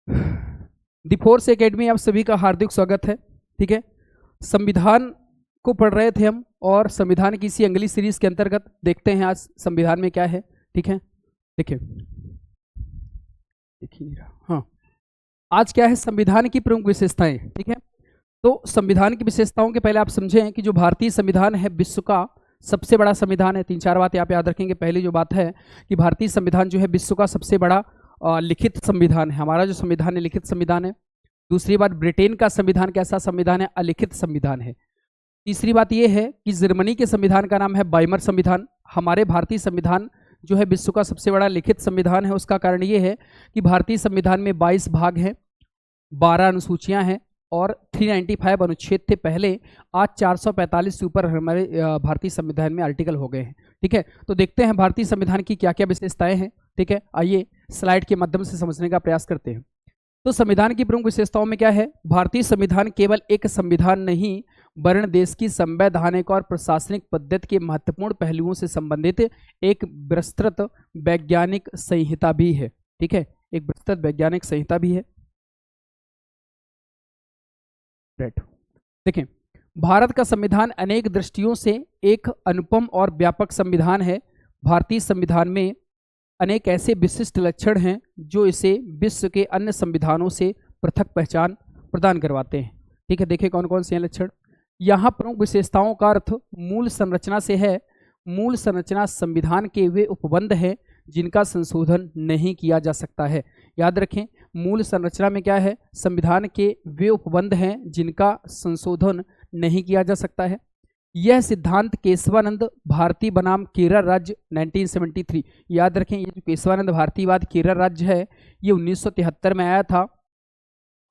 The force academy आप सभी का हार्दिक स्वागत है। ठीक है, संविधान को पढ़ रहे थे हम और संविधान की इसी अगली सीरीज के अंतर्गत देखते हैं आज संविधान में क्या है। ठीक है, देखिए हाँ, आज क्या है संविधान की प्रमुख विशेषताएं। ठीक है, तो संविधान की विशेषताओं के पहले आप समझें कि जो भारतीय संविधान है विश्व का सबसे बड़ा संविधान है। 3-4 बातें आप याद रखेंगे। पहली जो बात है कि भारतीय संविधान जो है विश्व का सबसे बड़ा लिखित संविधान है। हमारा जो संविधान है लिखित संविधान है। दूसरी बात, ब्रिटेन का संविधान कैसा संविधान है? अलिखित संविधान है। तीसरी बात यह है कि जर्मनी के संविधान का नाम है वाइमर संविधान। हमारे भारतीय संविधान जो है विश्व का सबसे बड़ा लिखित संविधान है। उसका कारण ये है कि भारतीय संविधान में 22 भाग हैं, 12 अनुसूचियां हैं और 395 अनुच्छेद थे पहले। आज 445 से ऊपर हमारे भारतीय संविधान में आर्टिकल हो गए हैं। ठीक है, तो देखते हैं भारतीय संविधान की क्या क्या विशेषताएं हैं। ठीक है, आइए स्लाइड के माध्यम से समझने का प्रयास करते हैं। तो संविधान की प्रमुख विशेषताओं में क्या है? भारतीय संविधान केवल एक संविधान नहीं वरन देश की संवैधानिक और प्रशासनिक पद्धति के महत्वपूर्ण पहलुओं से संबंधित एक विस्तृत वैज्ञानिक संहिता भी है। ठीक है, एक विस्तृत वैज्ञानिक संहिता भी है। देखें, भारत का संविधान अनेक दृष्टियों से एक अनुपम और व्यापक संविधान है। भारतीय संविधान में अनेक ऐसे विशिष्ट लक्षण हैं जो इसे विश्व के अन्य संविधानों से पृथक पहचान प्रदान करवाते हैं। ठीक है, देखिए कौन कौन से हैं लक्षण। यहाँ प्रमुख विशेषताओं का अर्थ मूल संरचना से है। मूल संरचना संविधान के वे उपबंध हैं जिनका संशोधन नहीं किया जा सकता है। याद रखें, मूल संरचना में क्या है? संविधान के वे उपबंध हैं जिनका संशोधन नहीं किया जा सकता है। यह सिद्धांत केशवानंद भारती बनाम केरल राज्य 1973, याद रखें ये जो केशवानंद भारतीवाद केरल राज्य है ये 1973 में आया था।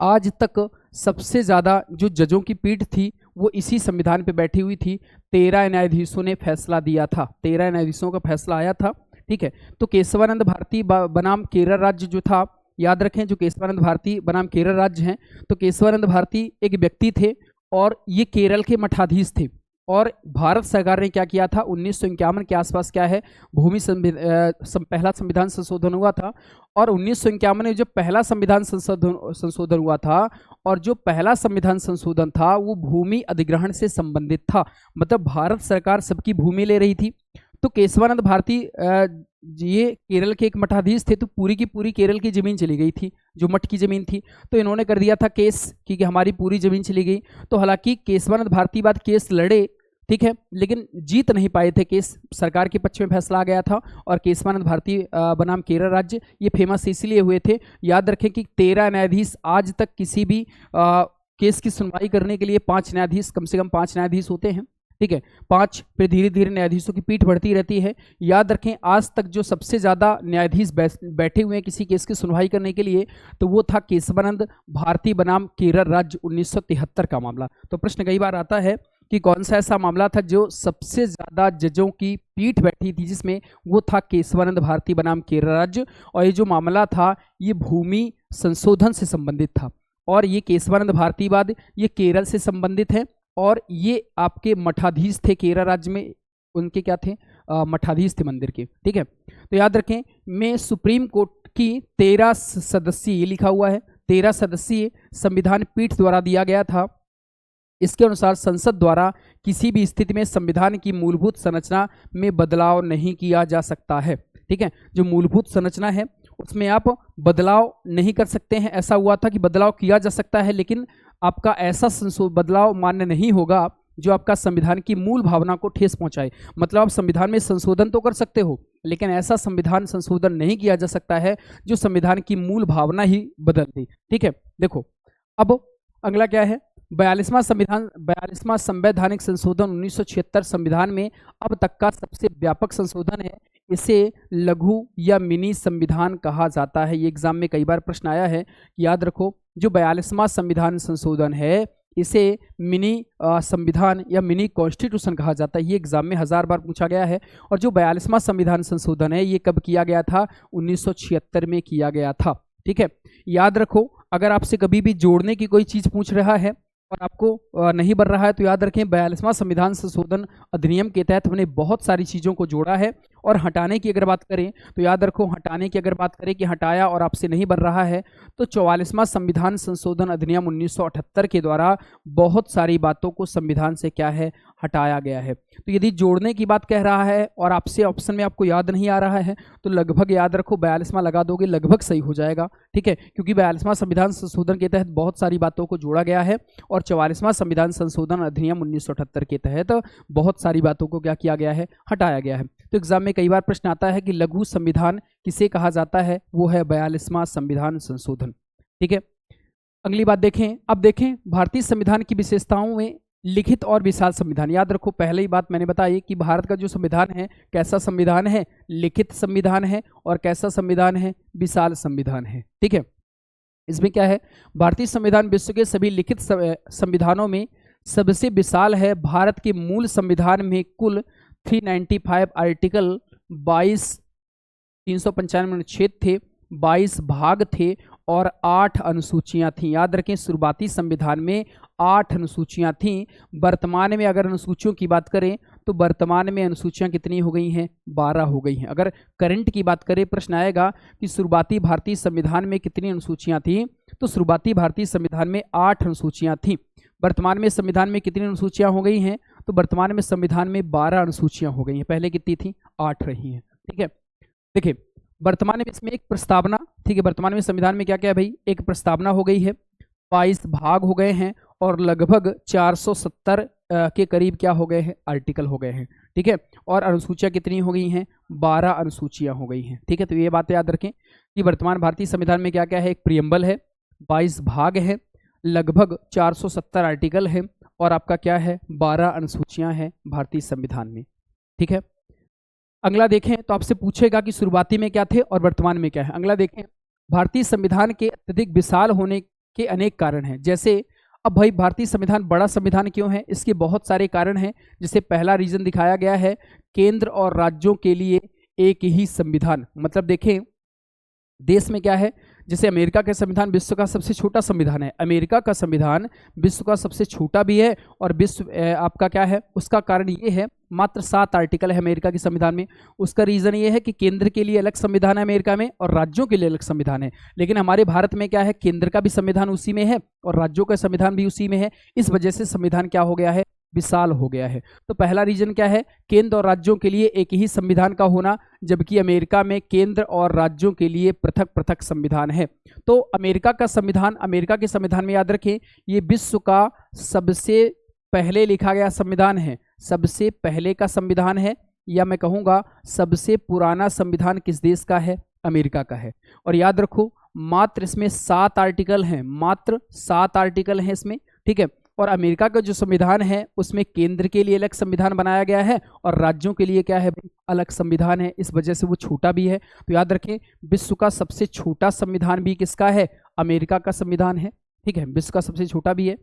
आज तक सबसे ज़्यादा जो जजों की पीठ थी वो इसी संविधान पे बैठी हुई थी। 13 न्यायाधीशों ने फैसला दिया था, 13 न्यायाधीशों का फैसला आया था। ठीक है, तो केशवानंद भारती बनाम केरल राज्य जो था, याद रखें जो केशवानंद भारती बनाम केरल राज्य हैं, तो केशवानंद भारती एक व्यक्ति थे और ये केरल के मठाधीश थे। और भारत सरकार ने क्या किया था? 1951 के आसपास क्या है भूमि पहला संविधान संशोधन हुआ था। और 1951 में जो पहला संविधान संशोधन हुआ था और जो पहला संविधान संशोधन था वो भूमि अधिग्रहण से संबंधित था। मतलब भारत सरकार सबकी भूमि ले रही थी। तो केशवानंद भारती ये केरल के एक मठाधीश थे, तो पूरी की पूरी केरल की जमीन चली गई थी, जो मठ की जमीन थी। तो इन्होंने कर दिया था केस कि हमारी पूरी जमीन चली गई। तो हालांकि केशवानंद भारतीवाद केस लड़े, ठीक है, लेकिन जीत नहीं पाए थे। केस सरकार के पक्ष में फैसला आ गया था। और केशवानंद भारती बनाम केरल राज्य ये फेमस इसलिए हुए थे। याद रखें कि 13 न्यायाधीश, आज तक किसी भी केस की सुनवाई करने के लिए 5 न्यायाधीश, कम से कम 5 न्यायाधीश होते हैं। ठीक है, 5 फिर धीरे धीरे न्यायाधीशों की पीठ बढ़ती रहती है। याद रखें आज तक जो सबसे ज़्यादा न्यायाधीश बैठे हुए हैं किसी केस की सुनवाई करने के लिए, तो वो था केशवानंद भारती बनाम केरल राज्य 1973 का मामला। तो प्रश्न कई बार आता है कि कौन सा ऐसा मामला था जो सबसे ज़्यादा जजों की पीठ बैठी थी जिसमें, वो था केशवानंद भारती बनाम केरल राज्य। और ये जो मामला था ये भूमि संशोधन से संबंधित था। और ये केशवानंद भारतीवाद ये केरल से संबंधित है। और ये आपके मठाधीश थे केरल राज्य में, उनके क्या थे? मठाधीश थे मंदिर के। ठीक है, तो याद रखें में सुप्रीम कोर्ट की 13 सदस्यीय, ये लिखा हुआ है 13 सदस्यीय संविधान पीठ द्वारा दिया गया था। इसके अनुसार संसद द्वारा किसी भी स्थिति में संविधान की मूलभूत संरचना में बदलाव नहीं किया जा सकता है। ठीक है, जो मूलभूत संरचना है उसमें आप बदलाव नहीं कर सकते हैं। ऐसा हुआ था कि बदलाव किया जा सकता है लेकिन आपका ऐसा बदलाव मान्य नहीं होगा जो आपका संविधान की मूल भावना को ठेस पहुंचाए। मतलब आप संविधान में संशोधन तो कर सकते हो लेकिन ऐसा संविधान संशोधन नहीं किया जा सकता है जो संविधान की मूल भावना ही बदल दे। ठीक है, देखो अब अगला क्या है? 42वां संवैधानिक संशोधन 1976 संविधान में अब तक का सबसे व्यापक संशोधन है। इसे लघु या मिनी संविधान कहा जाता है। ये एग्जाम में कई बार प्रश्न आया है, याद रखो जो 42वां संविधान संशोधन है इसे मिनी संविधान या मिनी कॉन्स्टिट्यूशन कहा जाता है। ये एग्जाम में 1000 बार पूछा गया है। और जो 42वां संविधान संशोधन है ये कब किया गया था? 1976 में किया गया था। ठीक है, याद रखो अगर आपसे कभी भी जोड़ने की कोई चीज़ पूछ रहा है और आपको नहीं बन रहा है तो याद रखें 42वां संविधान संशोधन अधिनियम के तहत हमने बहुत सारी चीज़ों को जोड़ा है और हटाने की अगर बात करें तो याद रखो, हटाने की अगर बात करें कि हटाया और आपसे नहीं बन रहा है, तो 44वां संविधान संशोधन अधिनियम 1978 के द्वारा बहुत सारी बातों को संविधान से क्या है, हटाया गया है। तो यदि जोड़ने की बात कह रहा है और आपसे ऑप्शन में आपको याद नहीं आ रहा है तो लगभग याद रखो 42वां लगा दोगे, लगभग सही हो जाएगा, ठीक है, क्योंकि 42वां संविधान संशोधन के तहत बहुत सारी बातों को जोड़ा गया है और 44वां संविधान संशोधन अधिनियम 1978 के तहत बहुत सारी बातों को क्या किया गया है, हटाया गया है। तो एग्जाम में कई बार प्रश्न आता है कि लघु संविधान किसे कहा जाता है, वो है 42वां संविधान संशोधन, ठीक है। अगली बात देखें, अब देखें भारतीय संविधान की विशेषताओं में लिखित और विशाल संविधान। याद रखो पहले ही बात मैंने बताई कि भारत का जो संविधान है कैसा संविधान है, लिखित संविधान है, और कैसा संविधान है, विशाल संविधान है, ठीक है। इसमें क्या है, भारतीय संविधान विश्व के सभी लिखित संविधानों में सबसे विशाल है। भारत के मूल संविधान में कुल 395 आर्टिकल, 395 अनुच्छेद थे, 22 भाग थे और 8 अनुसूचियां थीं। याद रखें शुरुआती संविधान में 8 अनुसूचियां थीं। वर्तमान में अगर अनुसूचियों की बात करें तो वर्तमान में अनुसूचियां कितनी हो गई हैं, 12 हो गई हैं। अगर करंट की बात करें, प्रश्न आएगा कि शुरुआती भारतीय संविधान में कितनी अनुसूचियां थीं, तो शुरुआती भारतीय संविधान में 8 अनुसूचियां थीं। वर्तमान में संविधान में कितनी अनुसूचियां हो गई हैं, तो वर्तमान में संविधान में 12 अनुसूचियां हो गई हैं। पहले कितनी थी, 8 रही हैं, ठीक है। देखिए वर्तमान में इसमें एक प्रस्तावना, ठीक है, वर्तमान में संविधान में क्या क्या है भाई, एक प्रस्तावना हो गई है, 22 भाग हो गए हैं और लगभग 470 के करीब क्या हो गए हैं, आर्टिकल हो गए हैं, ठीक है। और अनुसूचियां कितनी हो गई हैं, 12 अनुसूचियां हो गई हैं, ठीक है। तो ये बात याद रखें कि वर्तमान भारतीय संविधान में क्या क्या है, एक प्रियम्बल है, 22 भाग है, लगभग 470 आर्टिकल है और आपका क्या है, 12 अनुसूचियां हैं भारतीय संविधान में, ठीक है। अगला देखें तो आपसे पूछेगा कि शुरुआती में क्या थे और वर्तमान में क्या है। अगला देखें, भारतीय संविधान के अत्यधिक विशाल होने के अनेक कारण हैं। जैसे अब भाई भारतीय संविधान बड़ा संविधान क्यों है, इसके बहुत सारे कारण हैं। जैसे पहला रीजन दिखाया गया है, केंद्र और राज्यों के लिए एक ही संविधान। मतलब देखें देश में क्या है, जैसे अमेरिका का संविधान विश्व का सबसे छोटा संविधान है, अमेरिका का संविधान विश्व का सबसे छोटा भी है और विश्व आपका क्या है, उसका कारण ये है मात्र 7 आर्टिकल है अमेरिका के संविधान में। उसका रीजन ये है कि केंद्र के लिए अलग संविधान है अमेरिका में और राज्यों के लिए अलग संविधान है। लेकिन हमारे भारत में क्या है, केंद्र का भी संविधान उसी में है और राज्यों का संविधान भी उसी में है। इस वजह से संविधान क्या हो गया है, विशाल हो गया है। तो पहला रीजन क्या है, केंद्र और राज्यों के लिए एक ही संविधान का होना, जबकि अमेरिका में केंद्र और राज्यों के लिए पृथक पृथक संविधान है। तो अमेरिका का संविधान, अमेरिका के संविधान में याद रखें ये विश्व का सबसे पहले लिखा गया संविधान है, सबसे पहले का संविधान है, या मैं कहूँगा सबसे पुराना संविधान किस देश का है, अमेरिका का है। और याद रखो मात्र इसमें 7 आर्टिकल हैं, मात्र 7 आर्टिकल हैं इसमें, ठीक है। और अमेरिका का जो संविधान है उसमें केंद्र के लिए अलग संविधान बनाया गया है और राज्यों के लिए क्या है, अलग संविधान है। इस वजह से वो छोटा भी है। तो याद रखें विश्व का सबसे छोटा संविधान भी किसका है, अमेरिका का संविधान है, ठीक है, विश्व का सबसे छोटा भी है।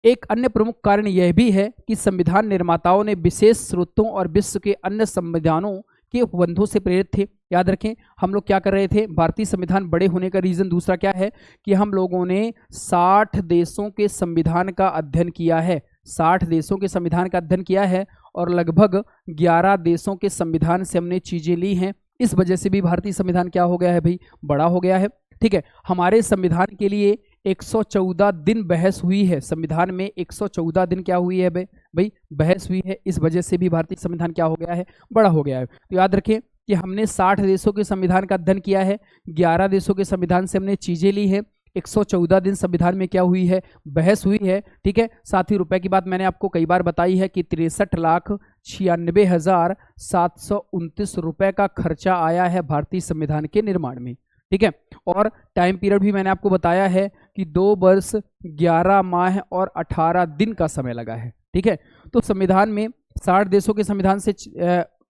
एक अन्य प्रमुख कारण यह भी है कि संविधान निर्माताओं ने विशेष स्रोतों और विश्व के अन्य संविधानों के उपबंधों से प्रेरित थे। याद रखें हम लोग क्या कर रहे थे, भारतीय संविधान बड़े होने का रीजन दूसरा क्या है कि हम लोगों ने 60 देशों के संविधान का अध्ययन किया है, 60 देशों के संविधान का अध्ययन किया है और लगभग 11 देशों के संविधान से हमने चीजें ली हैं। इस वजह से भी भारतीय संविधान क्या हो गया है भाई, बड़ा हो गया है, ठीक है। हमारे संविधान के लिए 114 दिन बहस हुई है, संविधान में 114 दिन क्या हुई है भाई, बहस हुई है। इस वजह से भी भारतीय संविधान क्या हो गया है, बड़ा हो गया है। तो याद रखें कि हमने 60 देशों के संविधान का अध्ययन किया है, 11 देशों के संविधान से हमने चीजें ली है, 114 दिन संविधान में क्या हुई है, बहस हुई है, ठीक है। साथ ही रुपए की बात मैंने आपको कई बार बताई है कि 63,96,729 रुपए का खर्चा आया है भारतीय संविधान के निर्माण में, ठीक है। और टाइम पीरियड भी मैंने आपको बताया है कि 2 वर्ष 11 माह और 18 दिन का समय लगा है, ठीक है। तो संविधान में 60 देशों के संविधान से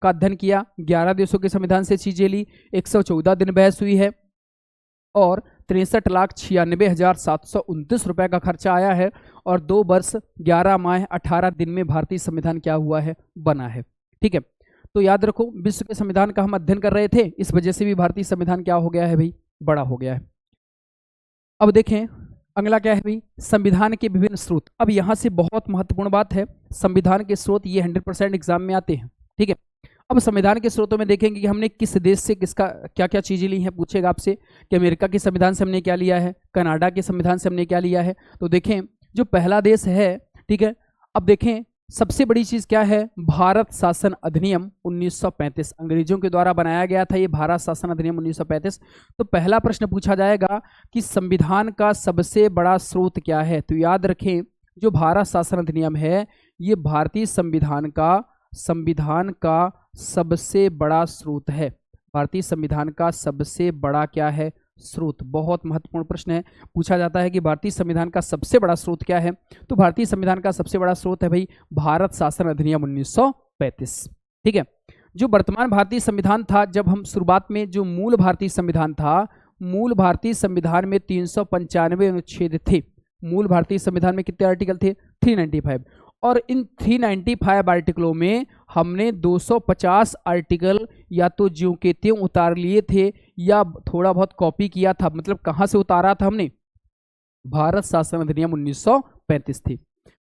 का अध्ययन किया, 11 देशों के संविधान से चीजें ली, 114 दिन बहस हुई है और 63,96,729 रुपए का खर्चा आया है और 2 वर्ष 11 माह 18 दिन में भारतीय संविधान क्या हुआ है, बना है, ठीक है। तो याद रखो विश्व के संविधान का हम अध्ययन कर रहे थे, इस वजह से भी भारतीय संविधान क्या हो गया है भाई, बड़ा हो गया है। अब देखें अगला क्या है भाई, संविधान के विभिन्न स्रोत। अब यहाँ से बहुत महत्वपूर्ण बात है, संविधान के स्रोत ये 100% एग्जाम में आते हैं, ठीक है। अब संविधान के स्रोतों में देखेंगे कि हमने किस देश से किसका क्या क्या चीज़ें ली हैं। पूछेगा आपसे कि अमेरिका के संविधान से हमने क्या लिया है, कनाडा के संविधान से हमने क्या लिया है। तो देखें जो पहला देश है, ठीक है, अब देखें सबसे बड़ी चीज़ क्या है, भारत शासन अधिनियम 1935 अंग्रेजों के द्वारा बनाया गया था ये भारत शासन अधिनियम 1935। तो पहला प्रश्न पूछा जाएगा कि संविधान का सबसे बड़ा स्रोत क्या है। तो याद रखें जो भारत शासन अधिनियम है ये भारतीय संविधान का सबसे बड़ा स्रोत है। भारतीय संविधान का सबसे बड़ा क्या है, स्रोत। बहुत महत्वपूर्ण प्रश्न है, पूछा जाता है कि भारतीय संविधान का सबसे बड़ा स्रोत क्या है। तो भारतीय संविधान का सबसे बड़ा स्रोत है भाई भारत शासन अधिनियम 1935। ठीक है, जो वर्तमान भारतीय संविधान था, जब हम शुरुआत में जो मूल भारतीय संविधान था, मूल भारतीय संविधान में 395 अनुच्छेद थे। मूल भारतीय संविधान में कितने आर्टिकल थे, 395। और इन 395 आर्टिकलों में हमने 250 आर्टिकल या तो ज्यों के त्यों उतार लिए थे या थोड़ा बहुत कॉपी किया था। मतलब कहाँ से उतारा था हमने, भारत शासन अधिनियम 1935 थे।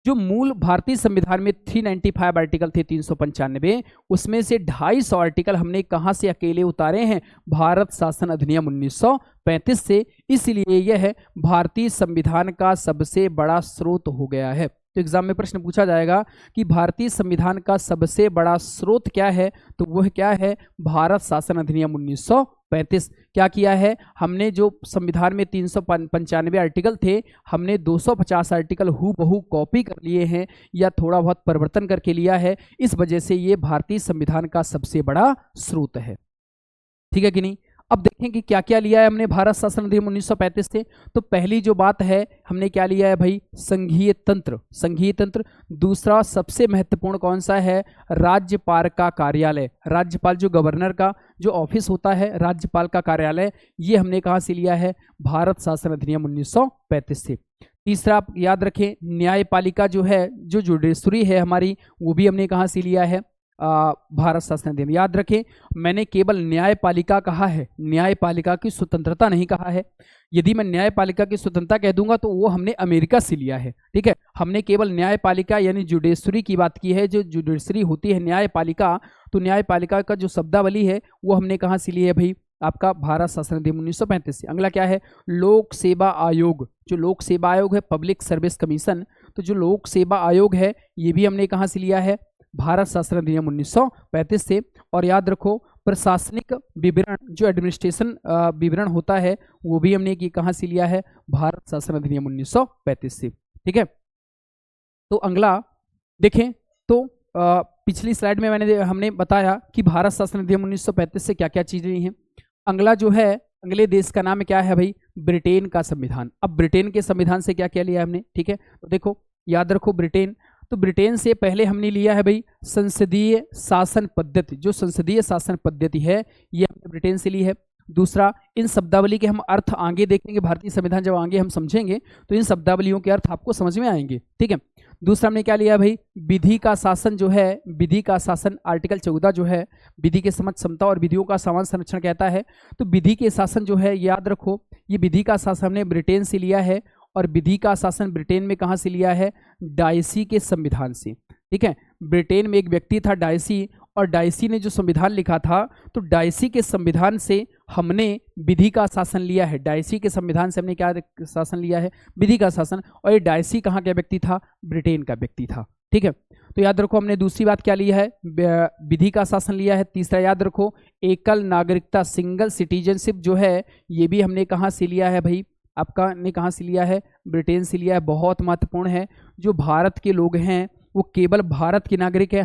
जो मूल भारतीय संविधान में 395 आर्टिकल थे 395, उसमें से 250 आर्टिकल हमने कहाँ से अकेले उतारे हैं, भारत शासन अधिनियम 1935 से। इसलिए यह भारतीय संविधान का सबसे बड़ा स्रोत हो गया है। तो एग्जाम में प्रश्न पूछा जाएगा कि भारतीय संविधान का सबसे बड़ा स्रोत क्या है, तो वह क्या है, भारत शासन अधिनियम 1935। क्या किया है हमने, जो संविधान में 395 आर्टिकल थे, हमने 250 आर्टिकल हूबहू कॉपी कर लिए हैं या थोड़ा बहुत परिवर्तन करके लिया है। इस वजह से ये भारतीय संविधान का सबसे बड़ा स्रोत है। ठीक है कि नहीं। अब देखें कि क्या क्या लिया है हमने भारत शासन अधिनियम 1935 से। तो पहली जो बात है, हमने क्या लिया है भाई, संघीय तंत्र, संघीय तंत्र। दूसरा सबसे महत्वपूर्ण कौन सा है, राज्यपाल का कार्यालय। राज्यपाल जो गवर्नर का जो ऑफिस होता है, राज्यपाल का कार्यालय, ये हमने कहाँ से लिया है, भारत शासन अधिनियम 1935 से। तीसरा आप याद रखें, न्यायपालिका जो है, जो जुडिशरी है हमारी, वो भी हमने कहाँ से लिया है, भारत शासन अधिनियम। याद रखें मैंने केवल न्यायपालिका कहा है, न्यायपालिका की स्वतंत्रता नहीं कहा है। यदि मैं न्यायपालिका की स्वतंत्रता कह दूंगा तो वो हमने अमेरिका से लिया है। ठीक है, हमने केवल न्यायपालिका यानी जुडिशरी की बात की है। जो जुडिशरी होती है न्यायपालिका, तो न्यायपालिका का जो शब्दावली है वो हमने कहाँ से ली है भाई, आपका भारत शासन अधिनियम 1935 से। अगला क्या है, लोक सेवा आयोग। जो लोक सेवा आयोग है, पब्लिक सर्विस कमीशन, तो जो लोक सेवा आयोग है ये भी हमने कहाँ से लिया है, भारत शासन अधिनियम 1935 से। और याद रखो प्रशासनिक विवरण, जो एडमिनिस्ट्रेशन विवरण होता है, वो भी हमने कहाँ से लिया है, भारत शासन अधिनियम 1935 से। ठीक है, तो अगला देखें तो पिछली स्लाइड में हमने बताया कि भारत शासन अधिनियम 1935 से क्या क्या चीजें ली हैं। अगला जो है, अगले देश का नाम क्या है भाई, ब्रिटेन का संविधान। अब ब्रिटेन के संविधान से क्या क्या लिया हमने, ठीक है, तो देखो याद रखो ब्रिटेन। तो ब्रिटेन से पहले हमने लिया है भाई संसदीय शासन पद्धति। जो संसदीय शासन पद्धति है ये हमने ब्रिटेन से ली है। दूसरा, इन शब्दावली के हम अर्थ आगे देखेंगे, भारतीय संविधान जब आगे हम समझेंगे तो इन शब्दावलियों के अर्थ आपको समझ में आएंगे। ठीक है, दूसरा हमने क्या लिया भाई, विधि का शासन। जो है विधि का शासन, आर्टिकल 14 जो है विधि के समक्ष समता और विधियों का समान संरक्षण कहता है। तो विधि के शासन जो है, याद रखो ये विधि का शासन हमने ब्रिटेन से लिया है। और विधि का शासन ब्रिटेन में कहाँ से लिया है, डाइसी के संविधान से। ठीक है, ब्रिटेन में एक व्यक्ति था डाइसी, और डाइसी ने जो संविधान लिखा था, तो डाइसी के संविधान से हमने विधि का शासन लिया है। डाइसी के संविधान से हमने क्या शासन लिया है, विधि का शासन। और ये डाइसी कहाँ का व्यक्ति था, ब्रिटेन का व्यक्ति था। ठीक है, तो याद रखो हमने दूसरी बात क्या लिया है, विधि का शासन लिया है। तीसरा याद रखो एकल नागरिकता, सिंगल सिटीजनशिप जो है, ये भी हमने कहाँ से लिया है भाई, आपका ने कहाँ से लिया है, ब्रिटेन से लिया है। बहुत महत्वपूर्ण है, जो भारत के लोग हैं वो केवल भारत के नागरिक है,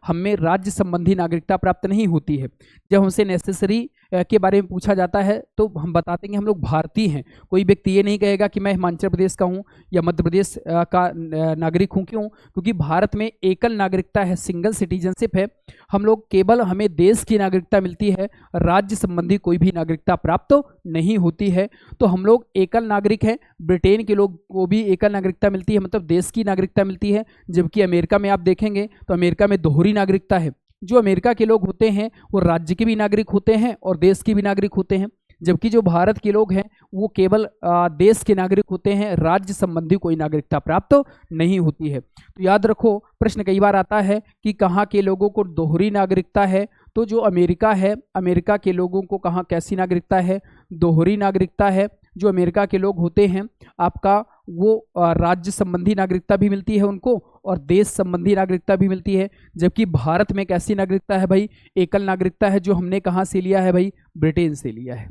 हमें राज्य संबंधी नागरिकता प्राप्त नहीं होती है। जब हमसे नेसेसरी के बारे में पूछा जाता है तो हम बताते हैं कि हम लोग भारतीय हैं। कोई व्यक्ति ये नहीं कहेगा कि मैं हिमाचल प्रदेश का हूँ या मध्य प्रदेश का नागरिक हूँ। क्यों? क्योंकि भारत में एकल नागरिकता है, सिंगल सिटीजनशिप है। हम लोग केवल, हमें देश की नागरिकता मिलती है, राज्य संबंधी कोई भी नागरिकता प्राप्त नहीं होती है। तो हम लोग एकल नागरिक हैं। ब्रिटेन के लोग को भी एकल नागरिकता मिलती है, मतलब देश की नागरिकता मिलती है। जबकि अमेरिका में आप देखेंगे तो अमेरिका में दोहरी नागरिकता है। जो अमेरिका के लोग होते हैं वो राज्य के भी नागरिक होते हैं और देश के भी नागरिक होते हैं। जबकि जो भारत के लोग हैं वो केवल देश के नागरिक होते हैं, राज्य संबंधी कोई नागरिकता प्राप्त तो नहीं होती है। तो याद रखो, प्रश्न कई बार आता है कि कहाँ के लोगों को दोहरी नागरिकता है, तो जो अमेरिका है, अमेरिका के लोगों को कहाँ कैसी नागरिकता है, दोहरी नागरिकता है। जो अमेरिका के लोग होते हैं आपका वो राज्य संबंधी नागरिकता भी मिलती है उनको और देश संबंधी नागरिकता भी मिलती है। जबकि भारत में कैसी नागरिकता है भाई, एकल नागरिकता है, जो हमने कहाँ से लिया है भाई, ब्रिटेन से लिया है।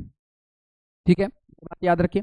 ठीक है, बात याद रखें।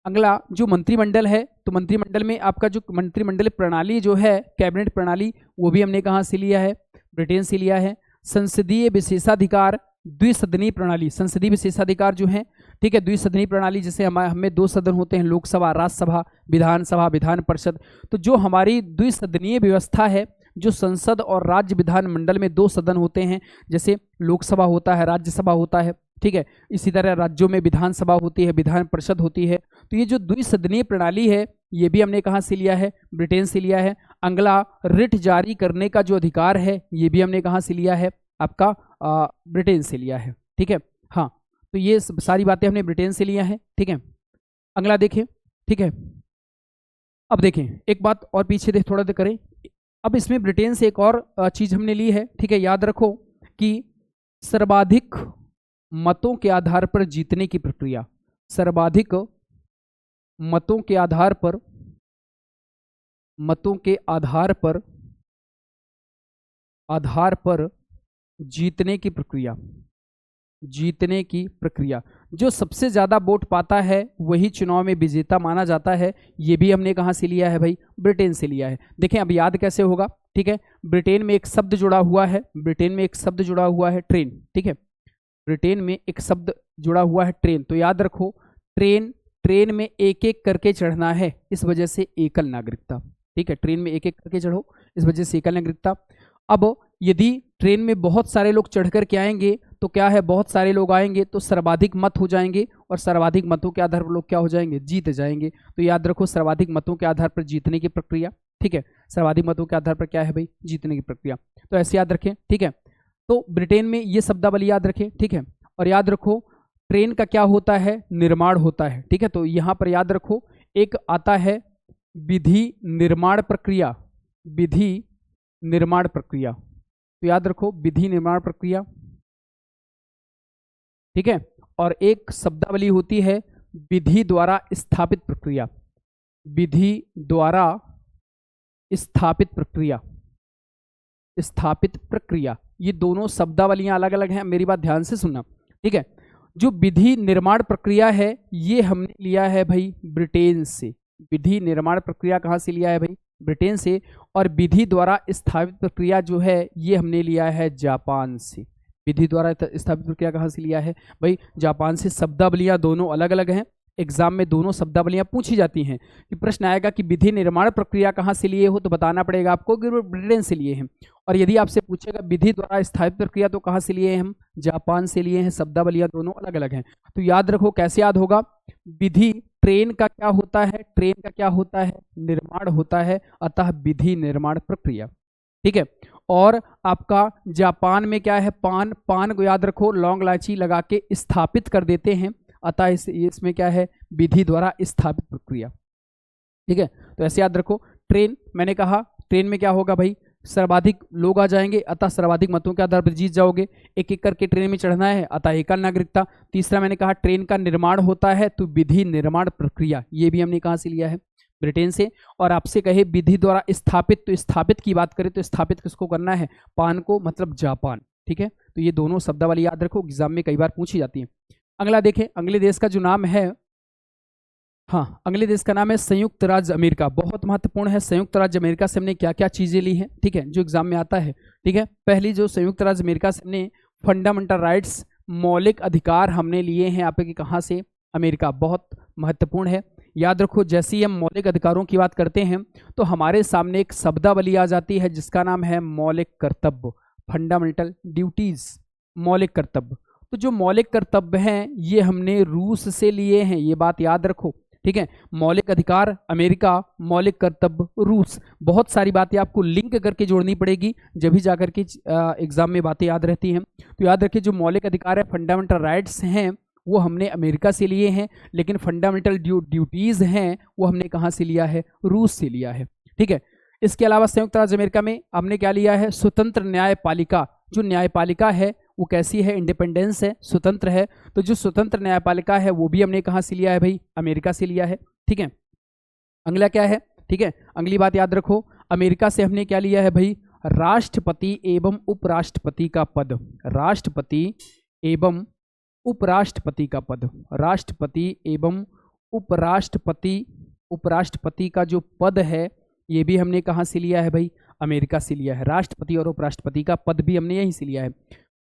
अगला जो मंत्रिमंडल है, तो मंत्रिमंडल में आपका जो मंत्रिमंडल प्रणाली जो है, कैबिनेट प्रणाली, वो भी हमने कहाँ से लिया है, ब्रिटेन से लिया है। संसदीय विशेषाधिकार, द्विसदनीय प्रणाली, संसदीय विशेषाधिकार जो है, ठीक है, द्विसदनीय प्रणाली, जैसे हमें 2 सदन होते हैं, लोकसभा, राज्यसभा, विधानसभा, विधान परिषद। तो जो हमारी द्विसदनीय व्यवस्था है, जो संसद और राज्य विधानमंडल में 2 सदन होते हैं, जैसे लोकसभा होता है, राज्यसभा होता है, ठीक है, इसी तरह राज्यों में विधानसभा होती है, विधान परिषद होती है। तो ये जो द्विसदनीय प्रणाली है, ये भी हमने कहाँ से लिया है, ब्रिटेन से लिया है। अगला रिट जारी करने का जो अधिकार है, ये भी हमने कहाँ से लिया है, आपका ब्रिटेन से लिया है। ठीक है, हाँ, तो ये सारी बातें हमने ब्रिटेन से लिया है। ठीक है, अगला देखें। ठीक है, अब देखें एक बात और पीछे देख थोड़ा देर करें। अब इसमें ब्रिटेन से एक और चीज हमने ली है। ठीक है, याद रखो कि सर्वाधिक मतों के आधार पर जीतने की प्रक्रिया, सर्वाधिक मतों के आधार पर, मतों के आधार पर जीतने की प्रक्रिया, जीतने की प्रक्रिया, जो सबसे ज्यादा वोट पाता है वही चुनाव में विजेता माना जाता है। ये भी हमने कहाँ से लिया है भाई, ब्रिटेन से लिया है। देखें अब याद कैसे होगा। ठीक है, ब्रिटेन में एक शब्द जुड़ा हुआ है, ब्रिटेन में एक शब्द जुड़ा हुआ है, ट्रेन। ठीक है, ब्रिटेन में एक शब्द जुड़ा हुआ है, ट्रेन। तो याद रखो, ट्रेन, ट्रेन में एक एक करके चढ़ना है, इस वजह से एकल नागरिकता। ठीक है, ट्रेन में एक एक करके चढ़ो, इस वजह से एकल नागरिकता। अब यदि ट्रेन में बहुत सारे लोग चढ़ कर के आएंगे तो क्या है, बहुत सारे लोग आएंगे तो सर्वाधिक मत हो जाएंगे और सर्वाधिक मतों के आधार पर लोग क्या हो जाएंगे, जीत जाएंगे। तो याद रखो, सर्वाधिक मतों के आधार पर जीतने की प्रक्रिया। ठीक है, सर्वाधिक मतों के आधार पर क्या है भाई, जीतने की प्रक्रिया। तो ऐसे याद रखें। ठीक है, तो ब्रिटेन में ये शब्दावली याद रखें। ठीक है, और याद रखो ट्रेन का क्या होता है, निर्माण होता है। ठीक है, तो यहां पर याद रखो एक आता है विधि निर्माण प्रक्रिया, विधि निर्माण प्रक्रिया। तो याद रखो विधि निर्माण प्रक्रिया। ठीक है, और एक शब्दावली होती है विधि द्वारा स्थापित प्रक्रिया, विधि द्वारा स्थापित प्रक्रिया, स्थापित प्रक्रिया। ये दोनों शब्दावलियां अलग अलग हैं, मेरी बात ध्यान से सुनना। ठीक है, जो विधि निर्माण प्रक्रिया है ये हमने लिया है भाई ब्रिटेन से। विधि निर्माण प्रक्रिया कहाँ से लिया है भाई, ब्रिटेन से। और विधि द्वारा स्थापित प्रक्रिया जो है ये हमने लिया है जापान से। विधि द्वारा स्थापित प्रक्रिया कहाँ से लिया है भाई, जापान से। शब्दावलियां दोनों अलग अलग हैं, एग्जाम में दोनों शब्दावलियां पूछी जाती हैं कि प्रश्न आएगा कि विधि निर्माण प्रक्रिया कहाँ से लिए हो, तो बताना पड़ेगा आपको कि वो ब्रिटेन से लिए हैं। और यदि आपसे पूछेगा विधि द्वारा स्थापित प्रक्रिया तो कहाँ से लिए हैं हम, जापान से लिए हैं। शब्दावलियां दोनों अलग अलग हैं। तो याद रखो, कैसे याद होगा, विधि ट्रेन का क्या होता है, ट्रेन का क्या होता है, निर्माण होता है, अतः विधि निर्माण प्रक्रिया। ठीक है, और आपका जापान में क्या है, पान, पान को याद रखो लौंग इलायची लगा के स्थापित कर देते हैं, अतः इसमें क्या है, विधि द्वारा स्थापित प्रक्रिया। ठीक है, तो ऐसे याद रखो। ट्रेन, मैंने कहा ट्रेन में क्या होगा भाई, सर्वाधिक लोग आ जाएंगे, अतः सर्वाधिक मतों के आधार पर जीत जाओगे। एक एक करके ट्रेन में चढ़ना है, अतः एकल नागरिकता। तीसरा मैंने कहा ट्रेन का निर्माण होता है, तो विधि निर्माण प्रक्रिया, ये भी हमने कहाँ से लिया है, ब्रिटेन से। और आपसे कहे विधि द्वारा स्थापित, तो स्थापित की बात करें तो स्थापित किसको करना है, पान को, मतलब जापान। ठीक है, तो ये दोनों शब्दावली याद रखो, एग्जाम में कई बार पूछी जाती है। अगला देखें, अगले देश का जो नाम है, हाँ, अगले देश का नाम है संयुक्त राज्य अमेरिका। बहुत महत्वपूर्ण है, संयुक्त राज्य अमेरिका से हमने क्या क्या चीजें ली हैं, ठीक है, जो एग्जाम में आता है। ठीक है, पहली जो संयुक्त राज्य अमेरिका से हमने फंडामेंटल राइट्स, मौलिक अधिकार हमने लिए हैं आपके, कहाँ से, अमेरिका। बहुत महत्वपूर्ण है, याद रखो। जैसे ही हम मौलिक अधिकारों की बात करते हैं तो हमारे सामने एक शब्दावली आ जाती है जिसका नाम है मौलिक कर्तव्य, फंडामेंटल ड्यूटीज, मौलिक कर्तव्य। तो जो मौलिक कर्तव्य हैं ये हमने रूस से लिए हैं, ये बात याद रखो। ठीक है, मौलिक अधिकार अमेरिका, मौलिक कर्तव्य रूस। बहुत सारी बातें आपको लिंक करके जोड़नी पड़ेगी, जब भी जाकर के एग्जाम में बातें याद रहती हैं। तो याद रखिए, जो मौलिक अधिकार है, फंडामेंटल राइट्स हैं, वो हमने अमेरिका से लिए हैं, लेकिन फंडामेंटल ड्यूटीज़ हैं वो हमने कहाँ से लिया है, रूस से लिया है। ठीक है, इसके अलावा संयुक्त राज्य अमेरिका में हमने क्या लिया है, स्वतंत्र न्यायपालिका। जो न्यायपालिका है वो कैसी है, इंडिपेंडेंस है, स्वतंत्र है। तो जो स्वतंत्र न्यायपालिका है वो भी हमने कहाँ से लिया है भाई, अमेरिका से लिया है। ठीक है, अगला क्या है, ठीक है, अगली बात याद रखो, अमेरिका से हमने क्या लिया है भाई, राष्ट्रपति एवं उपराष्ट्रपति का पद। राष्ट्रपति एवं उपराष्ट्रपति का पद, राष्ट्रपति एवं उपराष्ट्रपति का जो पद है ये भी हमने कहाँ से लिया है भाई, अमेरिका से लिया है। राष्ट्रपति और उपराष्ट्रपति का पद भी हमने यहीं से लिया है।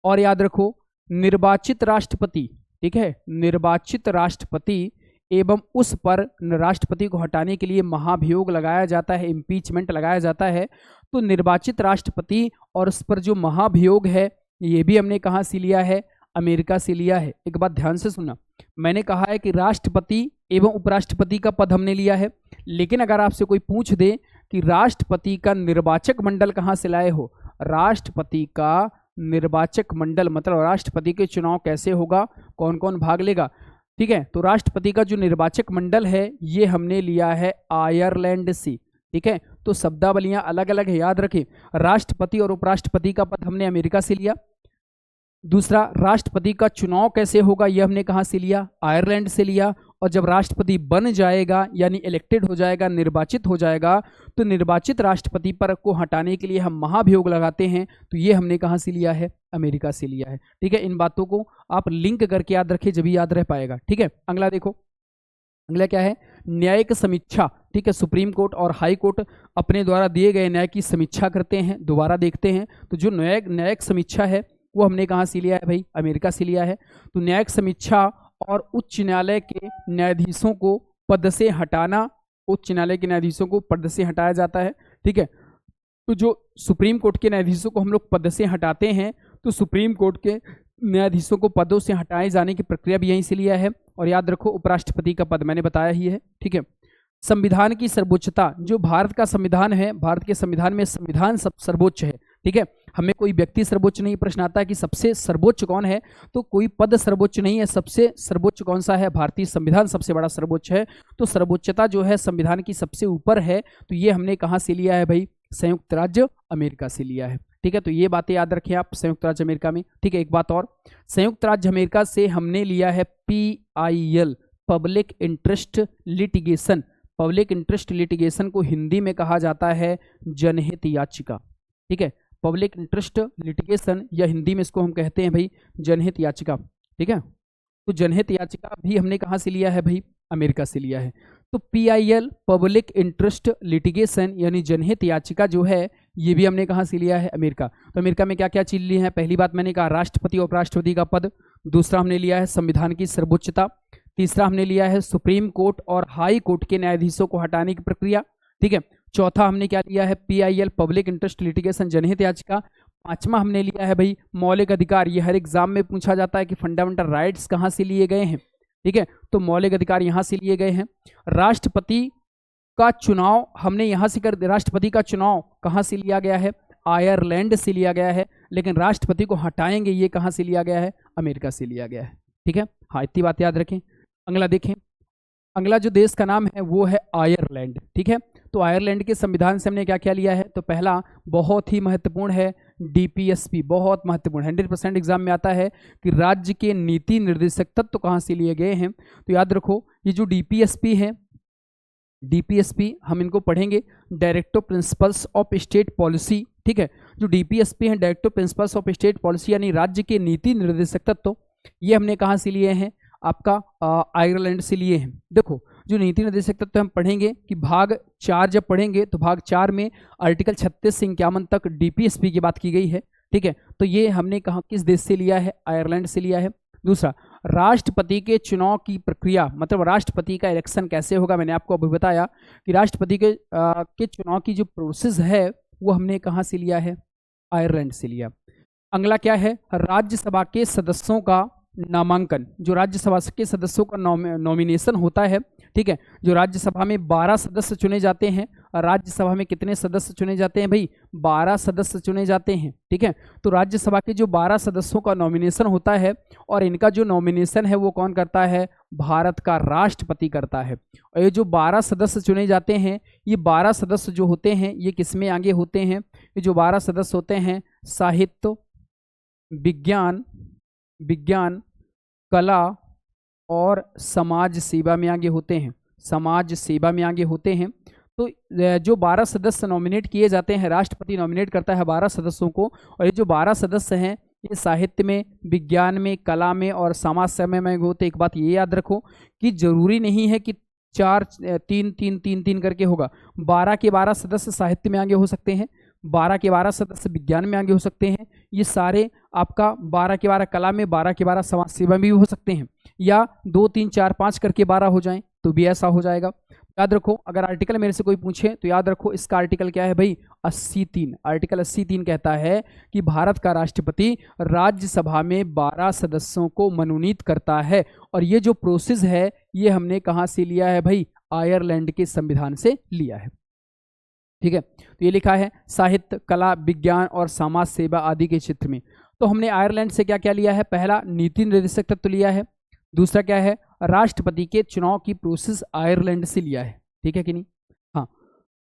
और याद रखो, निर्वाचित राष्ट्रपति, ठीक है, निर्वाचित राष्ट्रपति एवं उस पर राष्ट्रपति को हटाने के लिए महाभियोग लगाया जाता है, इम्पीचमेंट लगाया जाता है। तो निर्वाचित राष्ट्रपति और उस पर जो महाभियोग है ये भी हमने कहाँ से लिया है, अमेरिका से लिया है। एक बात ध्यान से सुनना, मैंने कहा है कि राष्ट्रपति एवं उपराष्ट्रपति का पद हमने लिया है, लेकिन अगर आपसे कोई पूछ दे कि राष्ट्रपति का निर्वाचक मंडल कहाँ से लाए हो, राष्ट्रपति का निर्वाचक मंडल मतलब राष्ट्रपति के चुनाव कैसे होगा, कौन कौन भाग लेगा, ठीक है, तो राष्ट्रपति का जो निर्वाचक मंडल है ये हमने लिया है आयरलैंड से। ठीक है, तो शब्दावलियां अलग अलग है, याद रखें। राष्ट्रपति और उपराष्ट्रपति का पद हमने अमेरिका से लिया। दूसरा, राष्ट्रपति का चुनाव कैसे होगा ये हमने कहाँ से लिया, आयरलैंड से लिया। और जब राष्ट्रपति बन जाएगा यानी इलेक्टेड हो जाएगा, निर्वाचित हो जाएगा, तो निर्वाचित राष्ट्रपति पर को हटाने के लिए हम महाभियोग लगाते हैं, तो ये हमने कहाँ से लिया है, अमेरिका से लिया है। ठीक है, इन बातों को आप लिंक करके याद रखें, जब याद रह पाएगा। ठीक है, अगला देखो, अगला क्या है, न्यायिक समीक्षा। ठीक है, सुप्रीम कोर्ट और हाई कोर्ट अपने द्वारा दिए गए न्याय की समीक्षा करते हैं, दोबारा देखते हैं। तो जो न्यायिक समीक्षा है वो हमने कहाँ से लिया है भाई, अमेरिका से लिया है। तो न्यायिक समीक्षा और उच्च न्यायालय के न्यायाधीशों को पद से हटाना, उच्च न्यायालय के न्यायाधीशों को पद से हटाया जाता है। ठीक है, तो जो सुप्रीम कोर्ट के न्यायाधीशों को हम लोग पद से हटाते हैं, तो सुप्रीम कोर्ट के न्यायाधीशों को पदों से हटाए जाने की प्रक्रिया भी यहीं से लिया है। और याद रखो, उपराष्ट्रपति का पद मैंने बताया ही है। ठीक है, संविधान की सर्वोच्चता, जो भारत का संविधान है, भारत के संविधान में संविधान सर्वोच्च है। ठीक है, हमें कोई व्यक्ति सर्वोच्च नहीं, प्रश्न आता है कि सबसे सर्वोच्च कौन है, तो कोई पद सर्वोच्च नहीं है, सबसे सर्वोच्च कौन सा है, भारतीय संविधान सबसे बड़ा सर्वोच्च है। तो सर्वोच्चता जो है संविधान की सबसे ऊपर है, तो ये हमने कहाँ से लिया है भाई, संयुक्त राज्य अमेरिका से लिया है। ठीक है, तो ये बातें याद रखें आप, संयुक्त राज्य अमेरिका में। ठीक है, एक बात और, संयुक्त राज्य अमेरिका से हमने लिया है PIL, public interest litigation. Public interest litigation को हिंदी में कहा जाता है जनहित याचिका। ठीक है, पब्लिक इंटरेस्ट लिटिगेशन या हिंदी में इसको हम कहते हैं भाई जनहित याचिका। ठीक है, तो जनहित याचिका भी हमने कहाँ से लिया है भाई, अमेरिका से लिया है। तो PIL, पब्लिक इंटरेस्ट लिटिगेशन यानी जनहित याचिका जो है ये भी हमने कहाँ से लिया है, अमेरिका। तो अमेरिका में क्या क्या चीज ली है, पहली बात मैंने कहा राष्ट्रपति और उपराष्ट्रपति का पद। दूसरा हमने लिया है संविधान की सर्वोच्चता। तीसरा हमने लिया है सुप्रीम कोर्ट और हाई कोर्ट के न्यायाधीशों को हटाने की प्रक्रिया। ठीक है, चौथा हमने क्या लिया है, PIL, पब्लिक इंटरेस्ट लिटिगेशन, जनहित याचिका। पांचवा हमने लिया है भाई मौलिक अधिकार। ये हर एग्जाम में पूछा जाता है कि फंडामेंटल राइट्स कहाँ से लिए गए हैं। ठीक है, तो मौलिक अधिकार यहाँ से लिए गए हैं। राष्ट्रपति का चुनाव हमने यहाँ से कर, राष्ट्रपति का चुनाव कहाँ से लिया गया है, आयरलैंड से लिया गया है। लेकिन राष्ट्रपति को हटाएंगे ये कहाँ से लिया गया है, अमेरिका से लिया गया है। ठीक है, हाँ इतनी बात याद रखें। अगला देखें, अगला जो देश का नाम है वो है आयरलैंड। ठीक है, तो आयरलैंड के संविधान से हमने क्या क्या लिया है, तो पहला बहुत ही महत्वपूर्ण है DPSP, बहुत महत्वपूर्ण, 100% एग्जाम में आता है कि राज्य के नीति निर्देशक तत्व कहाँ से लिए गए हैं। तो याद रखो, ये जो DPSP है, DPSP हम इनको पढ़ेंगे directive principles of state policy. ठीक है, जो DPSP है directive principles of state policy यानी राज्य के नीति निर्देशक तत्व, ये हमने कहाँ से लिए हैं, आपका आयरलैंड से लिए हैं। देखो, जो नीति निर्देशक तत्व हम पढ़ेंगे कि भाग 4 जब पढ़ेंगे तो भाग 4 में आर्टिकल 36 से 51 तक DPSP की बात की गई है। ठीक है, तो ये हमने कहा किस देश से लिया है, आयरलैंड से लिया है। दूसरा, राष्ट्रपति के चुनाव की प्रक्रिया, मतलब राष्ट्रपति का इलेक्शन कैसे होगा, मैंने आपको अभी बताया कि राष्ट्रपति के चुनाव की जो प्रोसेस है वो हमने कहाँ से लिया है, आयरलैंड से लिया। अगला क्या है, राज्यसभा के सदस्यों का नामांकन। जो राज्यसभा के सदस्यों का नॉमिनेशन होता है, ठीक है। जो राज्यसभा में 12 सदस्य चुने जाते हैं, राज्यसभा में कितने सदस्य चुने जाते हैं भाई? 12 सदस्य चुने जाते हैं, ठीक है। तो राज्यसभा के जो 12 सदस्यों का नॉमिनेशन होता है और इनका जो नॉमिनेशन है वो कौन करता है? भारत का राष्ट्रपति करता है। और ये जो 12 सदस्य चुने जाते हैं, ये 12 सदस्य जो होते हैं ये किसमें आगे होते हैं? ये जो 12 सदस्य होते हैं साहित्य, विज्ञान, कला और समाज सेवा में आगे होते हैं, समाज सेवा में आगे होते हैं। तो जो 12 सदस्य नॉमिनेट किए जाते हैं, राष्ट्रपति नॉमिनेट करता है 12 सदस्यों को, और ये जो 12 सदस्य हैं ये साहित्य में, विज्ञान में, कला में और समाज सेवा में होते। एक बात ये याद रखो कि जरूरी नहीं है कि 4-3-3-3-3 करके होगा। 12 के 12 सदस्य साहित्य में आगे हो सकते हैं, 12 के 12 सदस्य विज्ञान में आगे हो सकते हैं, ये सारे आपका 12 के 12 कला में, 12 के 12 समाज सेवा में भी हो सकते हैं, या 2, 3, 4, 5 करके 12 हो जाएं तो भी ऐसा हो जाएगा। याद रखो, अगर आर्टिकल मेरे से कोई पूछे तो याद रखो इसका आर्टिकल क्या है भाई? 83। आर्टिकल 83 कहता है कि भारत का राष्ट्रपति राज्यसभा में 12 सदस्यों को मनोनीत करता है। और ये जो प्रोसेस है ये हमने कहाँ से लिया है भाई? आयरलैंड के संविधान से लिया है, ठीक है। तो ये लिखा है साहित्य, कला, विज्ञान और समाज सेवा आदि के क्षेत्र में। तो हमने आयरलैंड से क्या क्या लिया है? पहला नीति निर्देशक तत्व लिया है, दूसरा क्या है? राष्ट्रपति के चुनाव की प्रोसेस आयरलैंड से लिया है, ठीक है कि नहीं? हाँ,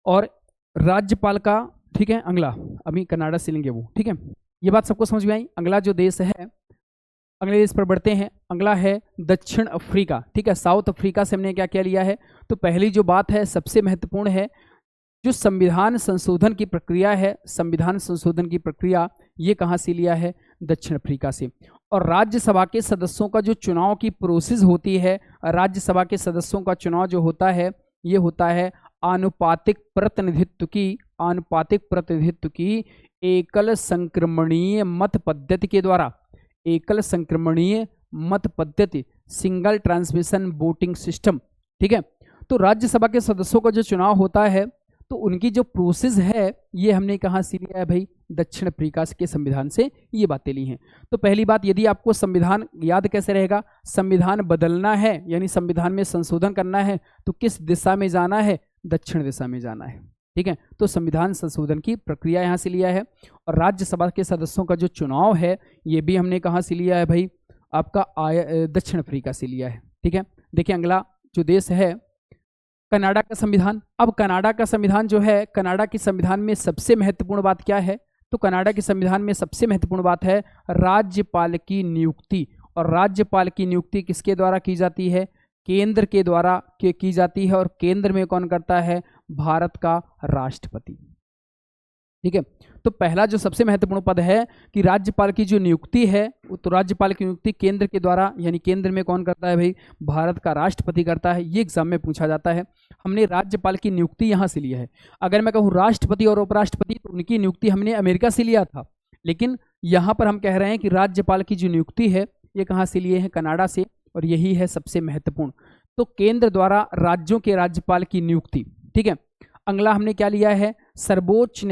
और राज्यपाल का, ठीक है। अगला अभी कनाडा से लेंगे वो, ठीक है। ये बात सबको समझ में आई? अगला जो देश है, अगले देश पर बढ़ते हैं। अगला है दक्षिण अफ्रीका, ठीक है। साउथ अफ्रीका से हमने क्या क्या लिया है? तो पहली जो बात है सबसे महत्वपूर्ण है, जो संविधान संशोधन की प्रक्रिया है, संविधान संशोधन की प्रक्रिया ये कहाँ से लिया है? दक्षिण अफ्रीका से। और राज्यसभा के सदस्यों का जो चुनाव की प्रोसेस होती है, राज्यसभा के सदस्यों का चुनाव जो होता है ये होता है आनुपातिक प्रतिनिधित्व की एकल संक्रमणीय मत पद्धति के द्वारा, एकल संक्रमणीय मत पद्धति, सिंगल ट्रांसमिशन वोटिंग सिस्टम, ठीक है। तो राज्यसभा के सदस्यों का जो चुनाव होता है तो उनकी जो प्रोसेस है ये हमने कहाँ से लिया है भाई? दक्षिण अफ्रीका के संविधान से ये बातें ली हैं। तो पहली बात, यदि आपको संविधान याद कैसे रहेगा? संविधान बदलना है यानी संविधान में संशोधन करना है तो किस दिशा में जाना है? दक्षिण दिशा में जाना है, ठीक है। तो संविधान संशोधन की प्रक्रिया यहाँ से लिया है। और राज्यसभा के सदस्यों का जो चुनाव है ये भी हमने कहाँ से लिया है भाई? आपका दक्षिण अफ्रीका से लिया है, ठीक है। देखिए अगला जो देश है कनाडा का संविधान। अब कनाडा का संविधान जो है, कनाडा के संविधान में सबसे महत्वपूर्ण बात क्या है? तो कनाडा के संविधान में सबसे महत्वपूर्ण बात है राज्यपाल की नियुक्ति। और राज्यपाल की नियुक्ति किसके द्वारा की जाती है? केंद्र के द्वारा की जाती है। और केंद्र में कौन करता है? भारत का राष्ट्रपति, ठीक है। तो पहला जो सबसे महत्वपूर्ण पद है कि राज्यपाल की जो नियुक्ति है, तो राज्यपाल की नियुक्ति केंद्र के द्वारा, यानी केंद्र में कौन करता है भाई? भारत का राष्ट्रपति करता है। ये एग्जाम में पूछा जाता है। हमने राज्यपाल की नियुक्ति यहाँ से लिया है। अगर मैं कहूँ राष्ट्रपति और उपराष्ट्रपति तो उनकी नियुक्ति हमने अमेरिका से लिया था, लेकिन यहाँ पर हम कह रहे हैं कि राज्यपाल की जो नियुक्ति है ये कहाँ से लिए हैं? कनाडा से। और यही है सबसे महत्वपूर्ण। तो केंद्र द्वारा राज्यों के राज्यपाल की नियुक्ति, ठीक है। अगला हमने क्या लिया है? सर्वोच्च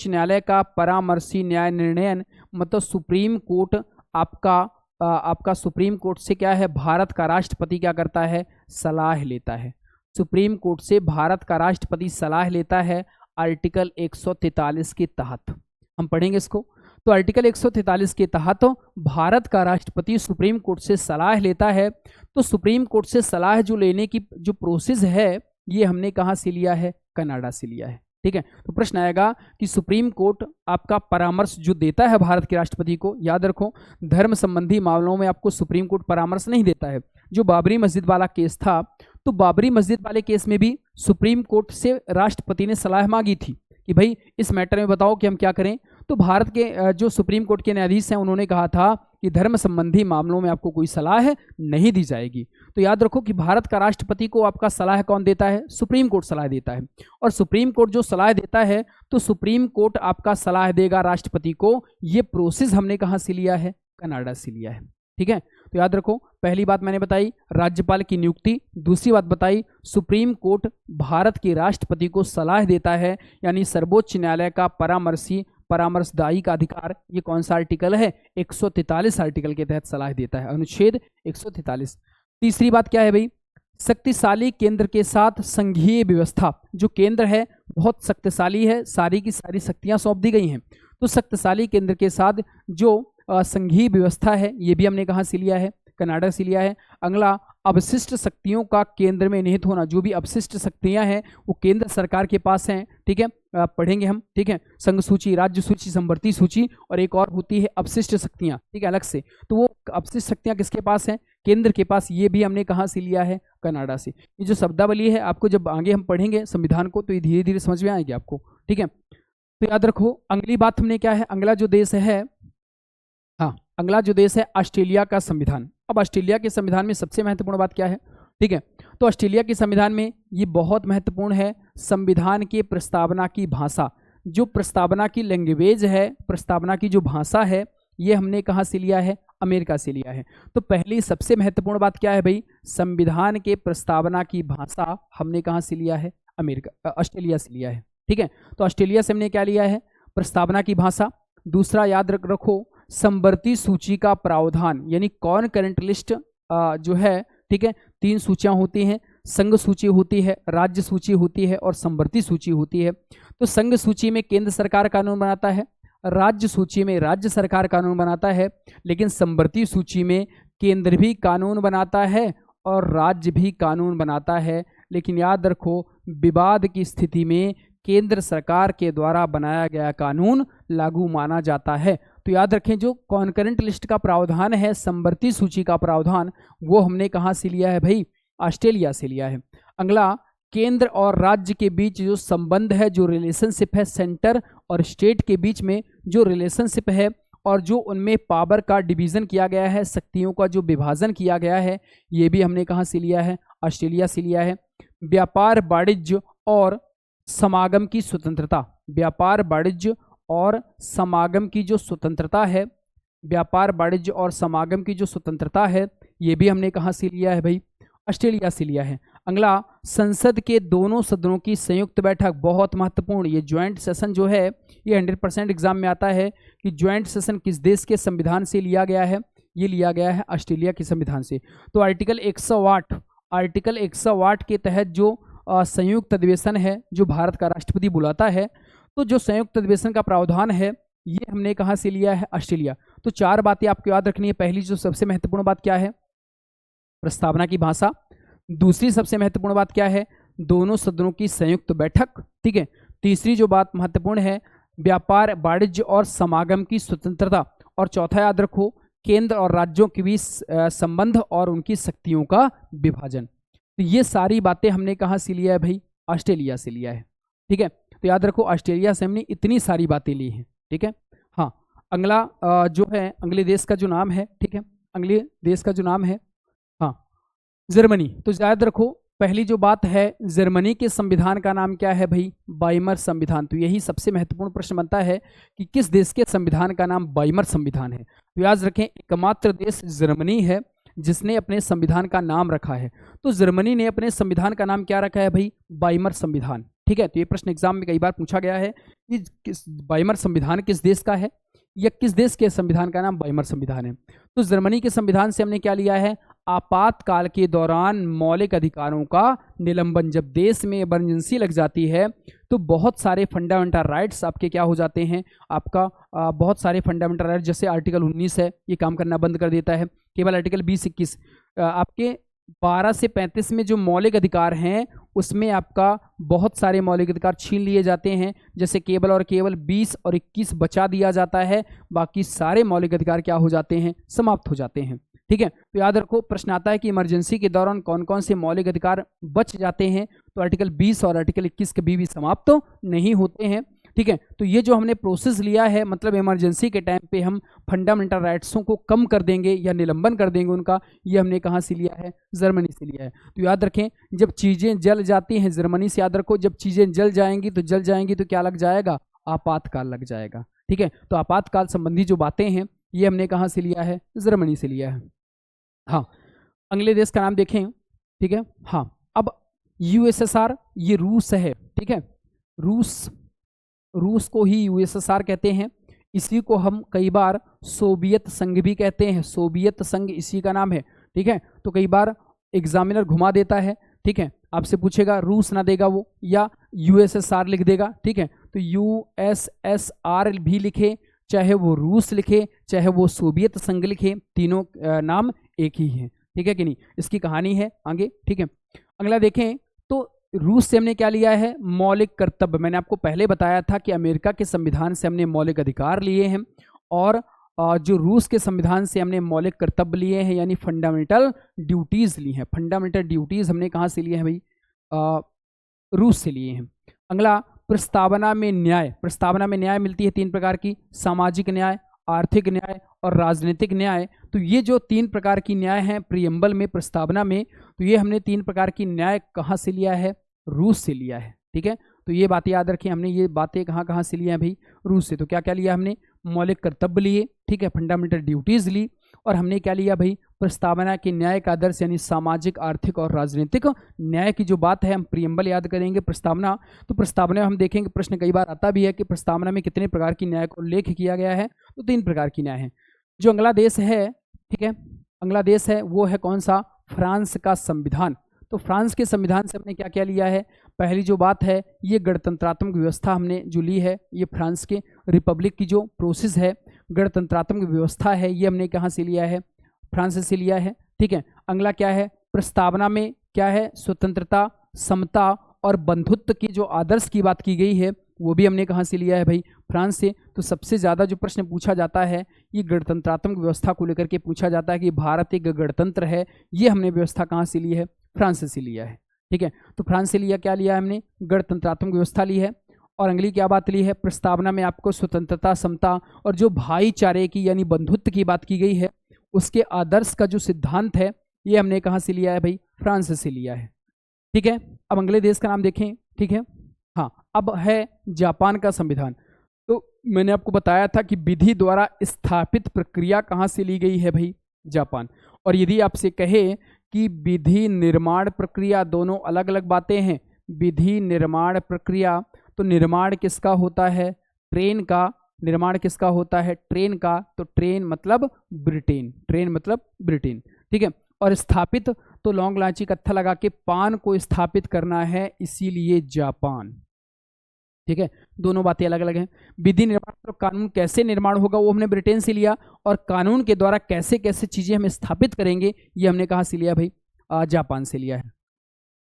न्यायालय का परामर्शी न्याय निर्णयन, मतलब सुप्रीम कोर्ट आपका सुप्रीम कोर्ट से क्या है? भारत का राष्ट्रपति क्या करता है? सलाह लेता है। सुप्रीम कोर्ट से भारत का राष्ट्रपति सलाह लेता है आर्टिकल 143 के तहत। हम पढ़ेंगे इसको। तो आर्टिकल 143 के तहत भारत का राष्ट्रपति सुप्रीम कोर्ट से सलाह लेता है। तो सुप्रीम कोर्ट से सलाह जो लेने की जो प्रोसेस है ये हमने कहाँ से लिया है? कनाडा से लिया है, ठीक है। तो प्रश्न आएगा कि सुप्रीम कोर्ट आपका परामर्श जो देता है भारत के राष्ट्रपति को, याद रखो धर्म संबंधी मामलों में आपको सुप्रीम कोर्ट परामर्श नहीं देता है। जो बाबरी मस्जिद वाला केस था, तो बाबरी मस्जिद वाले केस में भी सुप्रीम कोर्ट से राष्ट्रपति ने सलाह मांगी थी कि भाई इस मैटर में बताओ कि हम क्या करें। तो भारत के जो सुप्रीम कोर्ट के न्यायाधीश हैं उन्होंने कहा था कि धर्म संबंधी मामलों में आपको कोई सलाह नहीं दी जाएगी। तो याद रखो कि भारत का राष्ट्रपति को आपका सलाह कौन देता है? सुप्रीम कोर्ट सलाह देता है। और सुप्रीम कोर्ट जो सलाह देता है तो सुप्रीम कोर्ट आपका सलाह देगा राष्ट्रपति को। ये प्रोसेस हमने कहाँ से लिया है? कनाडा से लिया है, ठीक है। तो याद रखो पहली बात मैंने बताई राज्यपाल की नियुक्ति, दूसरी बात बताई सुप्रीम कोर्ट भारत के राष्ट्रपति को सलाह देता है, यानी सर्वोच्च न्यायालय का परामर्शदायी का अधिकार। ये कौन सा आर्टिकल है? 143 आर्टिकल के तहत सलाह देता है, अनुच्छेद 143। तीसरी बात क्या है भाई? शक्तिशाली केंद्र के साथ संघीय व्यवस्था, जो केंद्र है बहुत शक्तिशाली है, सारी की सारी शक्तियां सौंप दी गई हैं, तो शक्तिशाली केंद्र के साथ जो संघीय व्यवस्था है, ये भी हमने कहाँ से लिया है, कनाडा से लिया है। अगला, अवशिष्ट शक्तियों का केंद्र में निहित होना, जो भी अवशिष्ट शक्तियां हैं वो केंद्र सरकार के पास हैं, ठीक है, पढ़ेंगे हम, ठीक है, संघ सूची, राज्य सूची, समवर्ती सूची, और एक और होती है अवशिष्ट शक्तियां, ठीक है, अलग से। तो वो अवशिष्ट शक्तियां किसके पास हैं, केंद्र के पास, ये भी हमने कहाँ से लिया है, कनाडा से। ये जो शब्दावली है आपको जब आगे हम पढ़ेंगे संविधान को तो ये धीरे धीरे समझ में आएगी आपको, ठीक है। तो याद रखो, अगली बात हमने क्या है, अगला जो देश है, हाँ, अगला जो देश है ऑस्ट्रेलिया का संविधान। अब ऑस्ट्रेलिया के संविधान में सबसे महत्वपूर्ण बात क्या है, ठीक है, तो ऑस्ट्रेलिया के संविधान में ये बहुत महत्वपूर्ण है, संविधान के प्रस्तावना की भाषा, जो प्रस्तावना की लैंग्वेज है, प्रस्तावना की जो भाषा है, ये हमने कहाँ से लिया है, अमेरिका से लिया है। तो पहली सबसे महत्वपूर्ण बात क्या है भाई, संविधान के प्रस्तावना की भाषा हमने कहाँ से लिया है, अमेरिका, ऑस्ट्रेलिया से लिया है, ठीक है। तो ऑस्ट्रेलिया से हमने क्या लिया है, प्रस्तावना की भाषा। दूसरा याद रखो, समवर्ती सूची का प्रावधान, यानी कॉनकरेंट लिस्ट जो है, ठीक है, 3 सूचियां होती हैं, संघ सूची होती है, राज्य सूची होती है और समवर्ती सूची होती है। तो संघ सूची में केंद्र सरकार कानून बनाता है, राज्य सूची में राज्य सरकार कानून बनाता है, लेकिन समवर्ती सूची में केंद्र भी कानून बनाता है और राज्य भी कानून बनाता है। लेकिन याद रखो, विवाद की स्थिति में केंद्र सरकार के द्वारा बनाया गया कानून लागू माना जाता है। तो याद रखें, जो कॉन्करेंट लिस्ट का प्रावधान है, समवर्ती सूची का प्रावधान, वो हमने कहाँ से लिया है भाई, ऑस्ट्रेलिया से लिया है। अगला, केंद्र और राज्य के बीच जो संबंध है, जो रिलेशनशिप है, सेंटर और स्टेट के बीच में जो रिलेशनशिप है और जो उनमें पावर का डिवीजन किया गया है, शक्तियों का जो विभाजन किया गया है, ये भी हमने कहाँ से लिया है, ऑस्ट्रेलिया से लिया है। व्यापार, वाणिज्य और समागम की स्वतंत्रता, व्यापार, वाणिज्य और समागम की जो स्वतंत्रता है, व्यापार, वाणिज्य और समागम की जो स्वतंत्रता है, ये भी हमने कहाँ से लिया है भाई, ऑस्ट्रेलिया से लिया है। अगला, संसद के दोनों सदनों की संयुक्त बैठक, बहुत महत्वपूर्ण, ये ज्वाइंट सेशन जो है, ये 100% एग्जाम में आता है कि ज्वाइंट सेशन किस देश के संविधान से लिया गया है, ये लिया गया है ऑस्ट्रेलिया के संविधान से। तो आर्टिकल 108 के तहत जो संयुक्त अधिवेशन है, जो भारत का राष्ट्रपति बुलाता है, तो जो संयुक्त अधिवेशन का प्रावधान है, ये हमने कहाँ से लिया है, ऑस्ट्रेलिया। तो 4 बातें आपको याद रखनी है। पहली जो सबसे महत्वपूर्ण बात क्या है, प्रस्तावना की भाषा। दूसरी सबसे महत्वपूर्ण बात क्या है, दोनों सदनों की संयुक्त बैठक, ठीक है। तीसरी जो बात महत्वपूर्ण है, व्यापार, वाणिज्य और समागम की स्वतंत्रता। और चौथा याद रखो, केंद्र और राज्यों के बीच संबंध और उनकी शक्तियों का विभाजन। तो ये सारी बातें हमने कहाँ से लिया है भाई, ऑस्ट्रेलिया से लिया है, ठीक है। तो याद रखो, ऑस्ट्रेलिया से हमने इतनी सारी बातें ली हैं, ठीक है। हाँ, अगला जो है, अगले देश का जो नाम है, ठीक है, अगले देश का जो नाम है, हाँ, जर्मनी। तो याद रखो, पहली जो बात है, जर्मनी के संविधान का नाम क्या है भाई, वाइमर संविधान। तो यही सबसे महत्वपूर्ण प्रश्न बनता है कि किस देश के संविधान का नाम वाइमर संविधान है। तो याद रखें, एकमात्र देश जर्मनी है जिसने अपने संविधान का नाम रखा है। तो जर्मनी ने अपने संविधान का नाम क्या रखा है भाई, वाइमर संविधान, ठीक है। तो ये प्रश्न एग्जाम में कई बार पूछा गया है कि वाइमर संविधान किस देश का है, या किस देश के संविधान का नाम वाइमर संविधान है। तो जर्मनी के संविधान से हमने क्या लिया है, आपातकाल के दौरान मौलिक अधिकारों का निलंबन। जब देश में इमरजेंसी लग जाती है तो बहुत सारे फंडामेंटल राइट्स आपके क्या हो जाते हैं, आपका बहुत सारे फंडामेंटल राइट्स, जैसे आर्टिकल 19 है, ये काम करना बंद कर देता है। केवल आर्टिकल 20-21 आपके 12 से 35 में जो मौलिक अधिकार हैं, उसमें आपका बहुत सारे मौलिक अधिकार छीन लिए जाते हैं। जैसे केवल और केवल 20 और 21 बचा दिया जाता है, बाकी सारे मौलिक अधिकार क्या हो जाते हैं, समाप्त हो जाते हैं, ठीक है। तो याद रखो, प्रश्न आता है कि इमरजेंसी के दौरान कौन कौन से मौलिक अधिकार बच जाते हैं। तो आर्टिकल 20 और आर्टिकल 21 कभी भी समाप्त तो नहीं होते हैं, ठीक है। तो ये जो हमने प्रोसेस लिया है, मतलब इमरजेंसी के टाइम पे हम फंडामेंटल राइट्सों को कम कर देंगे या निलंबन कर देंगे उनका, ये हमने कहाँ से लिया है, जर्मनी से लिया है। तो याद रखें, जब चीज़ें जल जाती हैं, जर्मनी से याद रखो, जब चीज़ें जल जाएंगी तो क्या लग जाएगा, आपातकाल लग जाएगा, ठीक है। तो आपातकाल संबंधी जो बातें हैं, ये हमने कहाँ से लिया है, जर्मनी से लिया है। हाँ, अगले देश का नाम देखें, ठीक है। हाँ, अब यूएसएसआर, ये रूस है, ठीक है। रूस को ही यूएसएसआर कहते हैं। इसी को हम कई बार सोवियत संघ भी कहते हैं, सोवियत संघ इसी का नाम है, ठीक है। तो कई बार एग्जामिनर घुमा देता है, ठीक है, आपसे पूछेगा रूस ना देगा वो, या यूएसएसआर लिख देगा, ठीक है, तो यूएसएसआर भी लिखे, चाहे वो रूस लिखे, चाहे वो सोवियत संघ लिखे, तीनों नाम एक ही है, ठीक है कि नहीं। इसकी कहानी है आगे, ठीक है। अगला देखें तो रूस से हमने क्या लिया है, मौलिक कर्तव्य। मैंने आपको पहले बताया था कि अमेरिका के संविधान से हमने मौलिक अधिकार लिए हैं, और जो रूस के संविधान से हमने मौलिक कर्तव्य लिए हैं, यानी फंडामेंटल ड्यूटीज ली हैं। फंडामेंटल ड्यूटीज हमने कहाँ से लिए हैं भाई, रूस से लिए हैं। अगला प्रस्तावना में न्याय। प्रस्तावना में न्याय मिलती है 3 प्रकार की, सामाजिक न्याय, आर्थिक न्याय और राजनीतिक न्याय। तो ये जो 3 प्रकार की न्याय हैं प्रियम्बल में, प्रस्तावना में, तो ये हमने 3 प्रकार की न्याय कहाँ से लिया है, रूस से लिया है, ठीक है। तो ये बातें याद रखें, हमने ये बातें कहाँ से लिया है भाई, रूस से। तो क्या क्या लिया हमने, मौलिक कर्तव्य लिए, ठीक है, फंडामेंटल ड्यूटीज ली, और हमने क्या लिया भाई, प्रस्तावना के न्याय का आदर्श, यानी सामाजिक, आर्थिक और राजनीतिक न्याय की जो बात है, हम प्रियम्बल याद करेंगे, प्रस्तावना। तो प्रस्तावना में हम देखेंगे, प्रश्न कई बार आता भी है कि प्रस्तावना में कितने प्रकार की न्याय को उल्लेख किया गया है, तो 3 प्रकार की न्याय है। जो अगला देश है, ठीक है, अगला देश है वो है कौन सा, फ्रांस का संविधान। तो फ्रांस के संविधान से हमने क्या क्या लिया है, पहली जो बात है, ये गणतंत्रात्मक व्यवस्था हमने जो ली है, ये फ्रांस के रिपब्लिक की जो प्रोसेस है, गणतंत्रात्मक व्यवस्था है, ये हमने कहाँ से लिया है, फ्रांस से लिया है, ठीक है। अगला क्या है, प्रस्तावना में क्या है, स्वतंत्रता, समता और बंधुत्व की जो आदर्श की बात की गई है, वो भी हमने कहाँ से लिया है भाई, फ्रांस से। तो सबसे ज़्यादा जो प्रश्न पूछा जाता है, ये गणतंत्रात्मक व्यवस्था को लेकर के पूछा जाता है कि भारत एक गणतंत्र है, ये हमने व्यवस्था कहाँ से ली है, फ्रांस से लिया है, ठीक है। तो फ्रांस से लिया, क्या लिया हमने, गणतंत्रात्मक व्यवस्था ली है। और अगली क्या बात ली है, प्रस्तावना में आपको स्वतंत्रता, समता और जो भाईचारे की यानी बंधुत्व की बात की गई है, उसके आदर्श का जो सिद्धांत है, ये हमने कहाँ से लिया है भाई, फ्रांस से लिया है, ठीक है। अब अगले देश का नाम देखें, ठीक है। हाँ, अब है जापान का संविधान। तो मैंने आपको बताया था कि विधि द्वारा स्थापित प्रक्रिया कहाँ से ली गई है भाई, जापान। और यदि आपसे कहे कि विधि निर्माण प्रक्रिया, दोनों अलग अलग बातें हैं। विधि निर्माण प्रक्रिया, तो निर्माण किसका होता है, ट्रेन का। निर्माण किसका होता है, ट्रेन का। तो ट्रेन मतलब ब्रिटेन, ट्रेन मतलब ब्रिटेन, ठीक है। और स्थापित, तो लौंग इलायची कत्था लगा के पान को स्थापित करना है, इसीलिए जापान, ठीक है। दोनों बातें अलग अलग हैं। विधि निर्माण, तो कानून कैसे निर्माण होगा, वो हमने ब्रिटेन से लिया, और कानून के द्वारा कैसे कैसे चीजें हम स्थापित करेंगे, ये हमने कहाँ से लिया भाई, जापान से लिया है।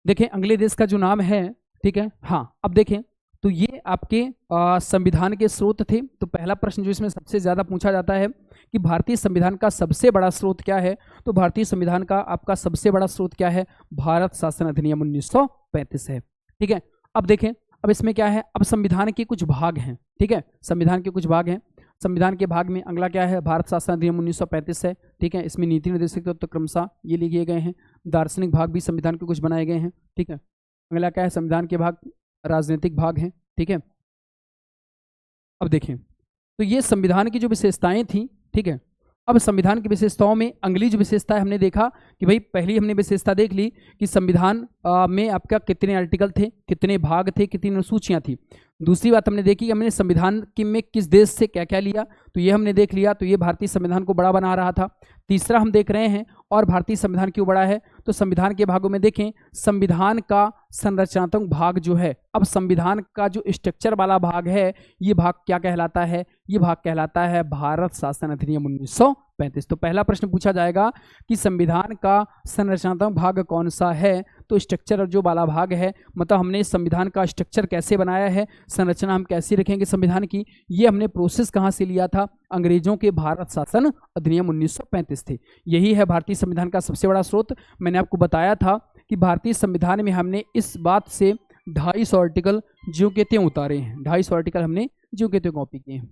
देखें अगले देश का जो नाम है, ठीक है। हाँ, अब देखें तो ये आपके संविधान के स्रोत थे। तो पहला प्रश्न जो इसमें सबसे ज्यादा पूछा जाता है कि भारतीय संविधान का सबसे बड़ा स्रोत क्या है, तो भारतीय संविधान का आपका सबसे बड़ा स्रोत क्या है, भारत शासन अधिनियम 1935 है, ठीक है। अब देखें, अब इसमें क्या है, अब संविधान के कुछ भाग हैं, ठीक है, संविधान के कुछ भाग हैं। संविधान के भाग में अगला क्या है, भारत शासन अधिनियम 1935 है, ठीक है। इसमें नीति निर्देशक तत्व तो क्रमशः ये लिखे गए हैं। दार्शनिक भाग भी संविधान के कुछ बनाए गए हैं, ठीक है। अगला क्या है, संविधान के भाग राजनीतिक भाग हैं, ठीक है। अब देखें तो ये संविधान की जो विशेषताएं थी, ठीक है। अब संविधान की विशेषताओं में अगली जो विशेषता है, हमने देखा कि भाई पहली हमने विशेषता देख ली कि संविधान में आपका कितने आर्टिकल थे, कितने भाग थे, कितनी अनुसूचियां थी। दूसरी बात हमने देखी कि हमने संविधान में किस देश से क्या क्या लिया, तो ये हमने देख लिया, तो ये भारतीय संविधान को बड़ा बना रहा था। तीसरा हम देख रहे हैं, और भारतीय संविधान क्यों बड़ा है, तो संविधान के भागों में देखें, संविधान का संरचनात्मक भाग जो है, अब संविधान का जो स्ट्रक्चर वाला भाग है, ये भाग क्या कहलाता है, ये भाग कहलाता है भारत शासन अधिनियम 1935। तो पहला प्रश्न पूछा जाएगा कि संविधान का संरचनात्मक भाग कौन सा है, तो स्ट्रक्चर जो वाला भाग है, मतलब हमने संविधान का स्ट्रक्चर कैसे बनाया है, संरचना हम कैसे रखेंगे संविधान की, ये हमने प्रोसेस कहाँ से लिया था, अंग्रेजों के भारत शासन अधिनियम 1935 थे। यही है भारतीय संविधान का सबसे बड़ा स्रोत। मैंने आपको बताया था कि भारतीय संविधान में हमने इस बात से 250 आर्टिकल ज्यों के त्यों उतारे हैं, 250 आर्टिकल हमने ज्यों के त्यों कॉपी किए हैं।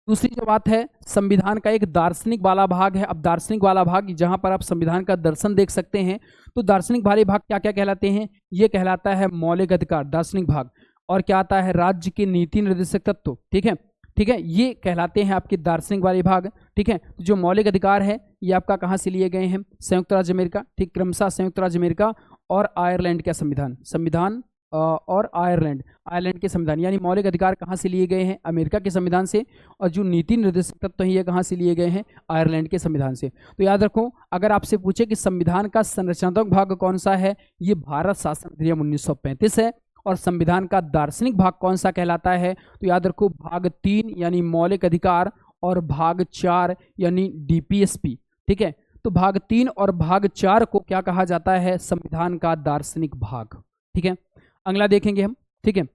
दूसरी जो बात है, संविधान का एक दार्शनिक वाला भाग है। अब दार्शनिक वाला भाग जहां पर आप संविधान का दर्शन देख सकते हैं, तो दार्शनिक वाले भाग क्या क्या कहलाते हैं, ये कहलाता है मौलिक अधिकार, दार्शनिक भाग। और क्या आता है, राज्य के नीति निर्देशक तत्व, ठीक है, ठीक है, ये कहलाते हैं आपके दार्शनिक वाले भाग, ठीक है। तो जो मौलिक अधिकार है, ये आपका कहाँ से लिए गए हैं, संयुक्त राज्य अमेरिका, ठीक, क्रमशः संयुक्त राज्य अमेरिका और आयरलैंड का संविधान, संविधान और आयरलैंड के संविधान, यानी मौलिक अधिकार कहाँ से लिए गए हैं? अमेरिका के संविधान से, और जो नीति निर्देशक तत्व है ये कहाँ से लिए गए हैं? आयरलैंड के संविधान से। तो याद रखो, अगर आपसे पूछे कि संविधान का संरचनात्मक भाग कौन सा है, ये भारत शासन अधिनियम 1935 है। और संविधान का दार्शनिक भाग कौन सा कहलाता है? तो याद रखो, भाग 3 यानी मौलिक अधिकार और भाग 4 यानी डीपीएसपी। ठीक है, तो भाग 3 और भाग 4 को क्या कहा जाता है? संविधान का दार्शनिक भाग। ठीक है, अगला देखेंगे हम। ठीक है,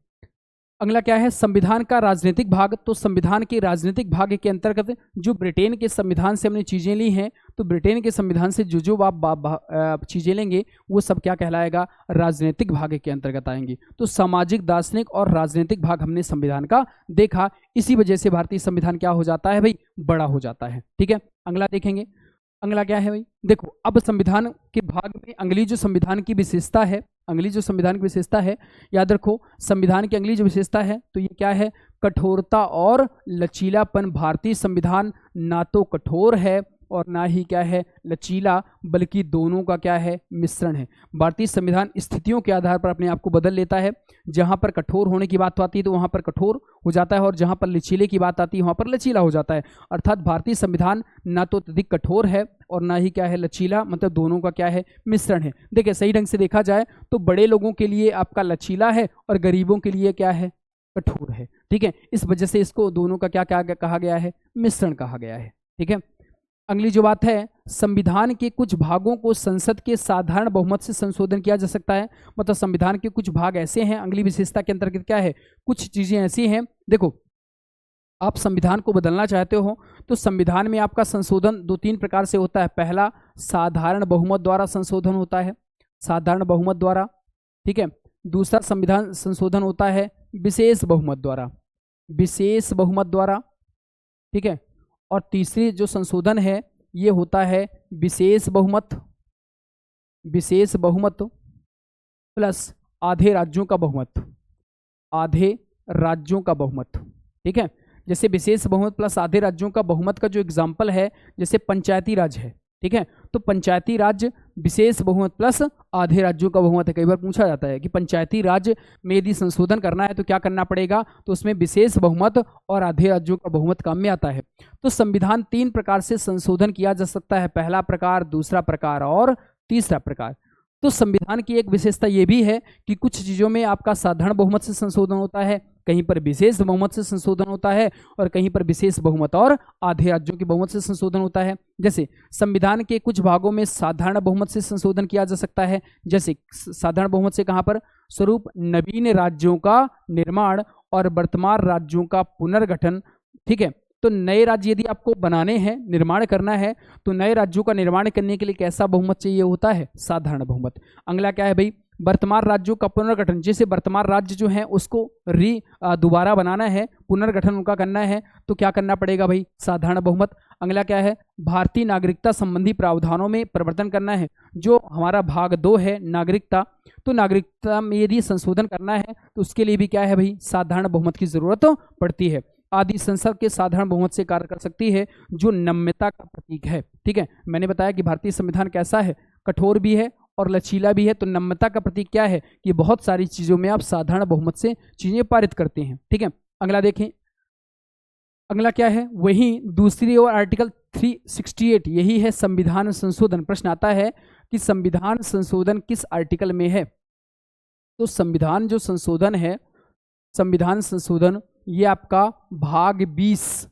अगला क्या है? संविधान का राजनीतिक भाग। तो संविधान के राजनीतिक भाग के अंतर्गत जो ब्रिटेन के संविधान से हमने चीजें ली हैं, तो ब्रिटेन के संविधान से जो आप चीजें लेंगे वो सब क्या कहलाएगा? राजनीतिक भाग के अंतर्गत आएंगी। तो सामाजिक, दार्शनिक और राजनीतिक भाग हमने संविधान का देखा। इसी वजह से भारतीय संविधान क्या हो जाता है भाई? बड़ा हो जाता है। ठीक है, अगला देखेंगे। अगला क्या है भाई? देखो, अब संविधान के भाग में अगली जो संविधान की विशेषता है, याद रखो, संविधान की अगली जो विशेषता है तो ये क्या है? कठोरता और लचीलापन। भारतीय संविधान ना तो कठोर है और ना ही क्या है? लचीला, बल्कि दोनों का क्या है? मिश्रण है। भारतीय संविधान स्थितियों के आधार पर अपने आप को बदल लेता है। जहां पर कठोर होने की बात आती है तो वहां पर कठोर हो जाता है, और जहां पर लचीले की बात आती है वहां पर लचीला हो जाता है। अर्थात भारतीय संविधान ना तो अधिक कठोर है और ना ही क्या है? लचीला, मतलब दोनों का क्या है? मिश्रण है। देखिए, सही ढंग से देखा जाए तो बड़े लोगों के लिए आपका लचीला है और गरीबों के लिए क्या है? कठोर है। ठीक है, इस वजह से इसको दोनों का क्या कहा गया है? मिश्रण कहा गया है। ठीक है, अगली जो बात है, संविधान के कुछ भागों को संसद के साधारण बहुमत से संशोधन किया जा सकता है। मतलब संविधान के कुछ भाग ऐसे हैं, अगली विशेषता के अंतर्गत क्या है? कुछ चीजें ऐसी हैं। देखो, आप संविधान को बदलना चाहते हो तो संविधान में आपका संशोधन 2-3 प्रकार से होता है। पहला, साधारण बहुमत द्वारा संशोधन होता है, साधारण बहुमत द्वारा। ठीक है, दूसरा संविधान संशोधन होता है विशेष बहुमत द्वारा, विशेष बहुमत द्वारा। ठीक है, और तीसरी जो संशोधन है ये होता है विशेष बहुमत, विशेष बहुमत प्लस आधे राज्यों का बहुमत, आधे राज्यों का बहुमत। ठीक है, जैसे विशेष बहुमत प्लस आधे राज्यों का बहुमत का जो एग्जाम्पल है, जैसे पंचायती राज है। ठीक है, तो पंचायती राज विशेष बहुमत प्लस आधे राज्यों का बहुमत है। कई बार पूछा जाता है कि पंचायती राज में यदि संशोधन करना है तो क्या करना पड़ेगा? तो उसमें विशेष बहुमत और आधे राज्यों का बहुमत काम में आता है। तो संविधान 3 प्रकार से संशोधन किया जा सकता है। पहला प्रकार, दूसरा प्रकार और तीसरा प्रकार। तो संविधान की एक विशेषता ये भी है कि कुछ चीज़ों में आपका साधारण बहुमत से संशोधन होता है, कहीं पर विशेष बहुमत से संशोधन होता है, और कहीं पर विशेष बहुमत और आधे राज्यों के बहुमत से संशोधन होता है। जैसे संविधान के कुछ भागों में साधारण बहुमत से संशोधन किया जा सकता है। जैसे साधारण बहुमत से कहाँ पर? स्वरूप नवीन राज्यों का निर्माण और वर्तमान राज्यों का पुनर्गठन। ठीक है, तो नए राज्य यदि आपको बनाने हैं, निर्माण करना है, तो नए राज्यों का निर्माण करने के लिए कैसा बहुमत चाहिए होता है? साधारण बहुमत। अगला क्या है भाई? वर्तमान राज्यों का पुनर्गठन। जैसे वर्तमान राज्य जो है उसको दोबारा बनाना है, पुनर्गठन उनका करना है, तो क्या करना पड़ेगा भाई? साधारण बहुमत। अगला क्या है? भारतीय नागरिकता संबंधी प्रावधानों में परिवर्तन करना है, जो हमारा भाग 2 है नागरिकता। तो नागरिकता में यदि संशोधन करना है तो उसके लिए भी क्या है भाई? साधारण बहुमत की जरूरत पड़ती है। आदि संसद के साधारण बहुमत से कार्य कर सकती है, जो नम्यता का प्रतीक है। ठीक है, मैंने बताया कि भारतीय संविधान कैसा है? कठोर भी है और लचीला भी है। तो नम्यता का प्रतीक क्या है? कि बहुत सारी चीजों में आप साधारण बहुमत से चीजें पारित करते हैं। ठीक है, अगला देखें। अगला क्या है? वहीं दूसरी ओर आर्टिकल 368, यही है संविधान संशोधन। प्रश्न आता है कि संविधान संशोधन किस आर्टिकल में है? तो संविधान जो संशोधन है, संविधान संशोधन ये आपका भाग 20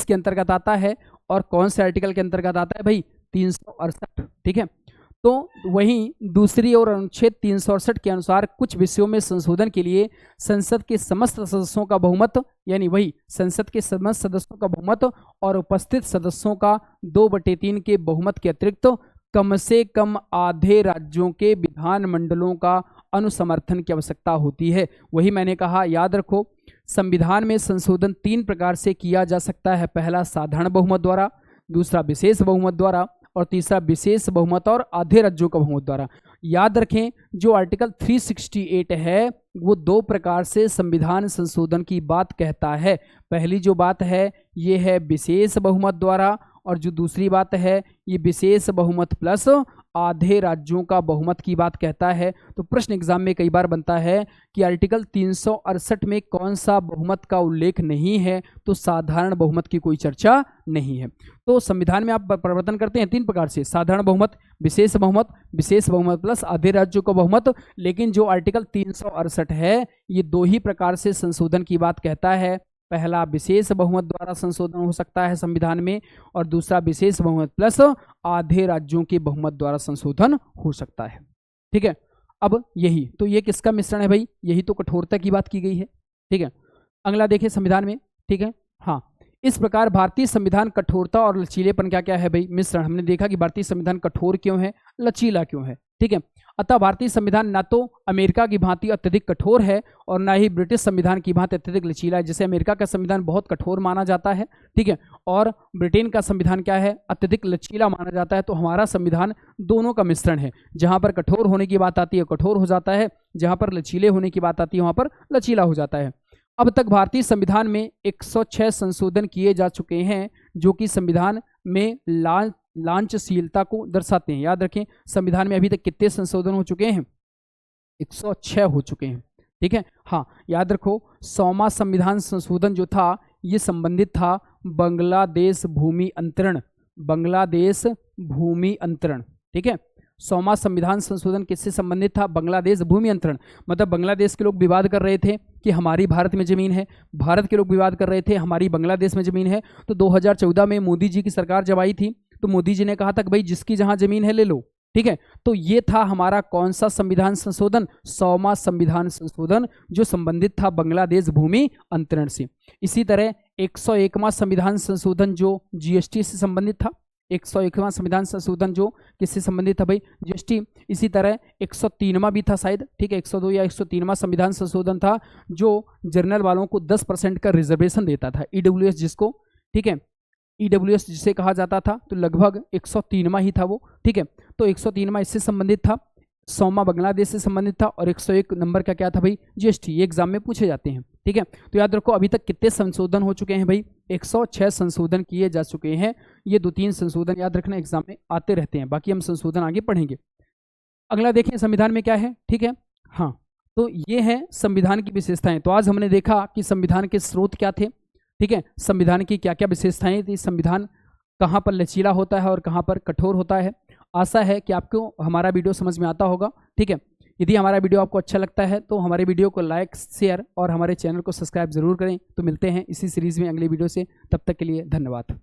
के अंतर्गत आता है। और कौन से आर्टिकल के अंतर्गत आता है भाई? 368। ठीक है, तो वहीं दूसरी ओर अनुच्छेद 368 के अनुसार कुछ विषयों में संशोधन के लिए संसद के समस्त सदस्यों का बहुमत, यानी वही संसद के समस्त सदस्यों का बहुमत और उपस्थित सदस्यों का 2/3 के बहुमत के अतिरिक्त कम से कम आधे राज्यों के विधानमंडलों का अनुसमर्थन की आवश्यकता होती है। वही मैंने कहा, याद रखो, संविधान में संशोधन 3 प्रकार से किया जा सकता है। पहला साधारण बहुमत द्वारा, दूसरा विशेष बहुमत द्वारा, और तीसरा विशेष बहुमत और आधे राज्यों का बहुमत द्वारा। याद रखें, जो आर्टिकल 368 है वो 2 प्रकार से संविधान संशोधन की बात कहता है। पहली जो बात है ये है विशेष बहुमत द्वारा, और जो दूसरी बात है ये विशेष बहुमत प्लस आधे राज्यों का बहुमत की बात कहता है। तो प्रश्न एग्जाम में कई बार बनता है कि आर्टिकल 368 में कौन सा बहुमत का उल्लेख नहीं है, तो साधारण बहुमत की कोई चर्चा नहीं है। तो संविधान में आप परिवर्तन करते हैं 3 प्रकार से, साधारण बहुमत, विशेष बहुमत प्लस आधे राज्यों का बहुमत। लेकिन जो आर्टिकल 368 है ये 2 ही प्रकार से संशोधन की बात कहता है। पहला विशेष बहुमत द्वारा संशोधन हो सकता है संविधान में, और दूसरा विशेष बहुमत प्लस आधे राज्यों के बहुमत द्वारा संशोधन हो सकता है। ठीक है, अब यही तो ये किसका मिश्रण है भाई, यही तो कठोरता की बात की गई है। ठीक है, अगला देखिए संविधान में। ठीक है, हाँ, इस प्रकार भारतीय संविधान कठोरता और लचीलेपन क्या क्या है भाई, मिश्रण। हमने देखा कि भारतीय संविधान कठोर क्यों है, लचीला क्यों है। ठीक है, अतः भारतीय संविधान ना तो अमेरिका की भांति अत्यधिक कठोर है और ना ही ब्रिटिश संविधान की भांति अत्यधिक लचीला है। जैसे अमेरिका का संविधान बहुत कठोर माना जाता है, ठीक है, और ब्रिटेन का संविधान क्या है, अत्यधिक लचीला माना जाता है। तो हमारा संविधान दोनों का मिश्रण है। जहां पर कठोर होने की बात आती है कठोर हो जाता है, जहां पर लचीले होने की बात आती है वहां पर लचीला हो जाता है। अब तक भारतीय संविधान में 106 संशोधन किए जा चुके हैं, जो कि संविधान में लांछनशीलता को दर्शाते हैं। याद रखें, संविधान में अभी तक कितने संशोधन हो चुके हैं, 106 हो चुके हैं। ठीक है, हाँ, याद रखो 100वां संविधान संशोधन जो था ये संबंधित था बांग्लादेश भूमि अंतरण, बांग्लादेश भूमि अंतरण। ठीक है, 100वां संविधान संशोधन किससे संबंधित था, बांग्लादेश भूमि अंतरण। मतलब बांग्लादेश के लोग विवाद कर रहे थे कि हमारी भारत में जमीन है, भारत के लोग विवाद कर रहे थे हमारी बांग्लादेश में जमीन है। तो 2014 में मोदी जी की सरकार जब आई थी तो मोदी जी ने कहा था कि भाई जिसकी जहां जमीन है ले लो। ठीक है, तो ये था हमारा कौन सा संविधान संशोधन, 100वां संविधान संशोधन, जो संबंधित था बांग्लादेश भूमि अंतरण से। इसी तरह 101वां संविधान संशोधन जो जीएसटी से संबंधित था, 101वां संविधान संशोधन जो किससे संबंधित था भाई, जीएसटी। इसी तरह 103वां भी था शायद, ठीक है, 102 या 103वां संविधान संशोधन था जो जनरल वालों को 10% का रिजर्वेशन देता था, ईडब्ल्यूएस जिसको, ठीक है, ईडब्ल्यूएस जिसे कहा जाता था। तो लगभग 103वां ही था वो। ठीक है, तो 103वां इससे संबंधित था, 100वां बांग्लादेश से संबंधित था, और 101 नंबर का क्या था भाई, जीएसटी। ये एग्जाम में पूछे जाते हैं। ठीक है, तो याद रखो अभी तक कितने संशोधन हो चुके हैं भाई, 106 संशोधन किए जा चुके हैं। ये 2-3 संशोधन याद रखना एग्जाम में आते रहते हैं, बाकी हम संशोधन आगे पढ़ेंगे। अगला देखें संविधान में क्या है। ठीक है, हाँ, तो ये है संविधान की विशेषताएं। तो आज हमने देखा कि संविधान के स्रोत क्या थे, ठीक है, संविधान की क्या क्या विशेषताएं थी, संविधान कहाँ पर लचीला होता है और कहाँ पर कठोर होता है। आशा है कि आपको हमारा वीडियो समझ में आता होगा। ठीक है, यदि हमारा वीडियो आपको अच्छा लगता है तो हमारे वीडियो को लाइक, शेयर और हमारे चैनल को सब्सक्राइब जरूर करें। तो मिलते हैं इसी सीरीज में अगले वीडियो से, तब तक के लिए धन्यवाद।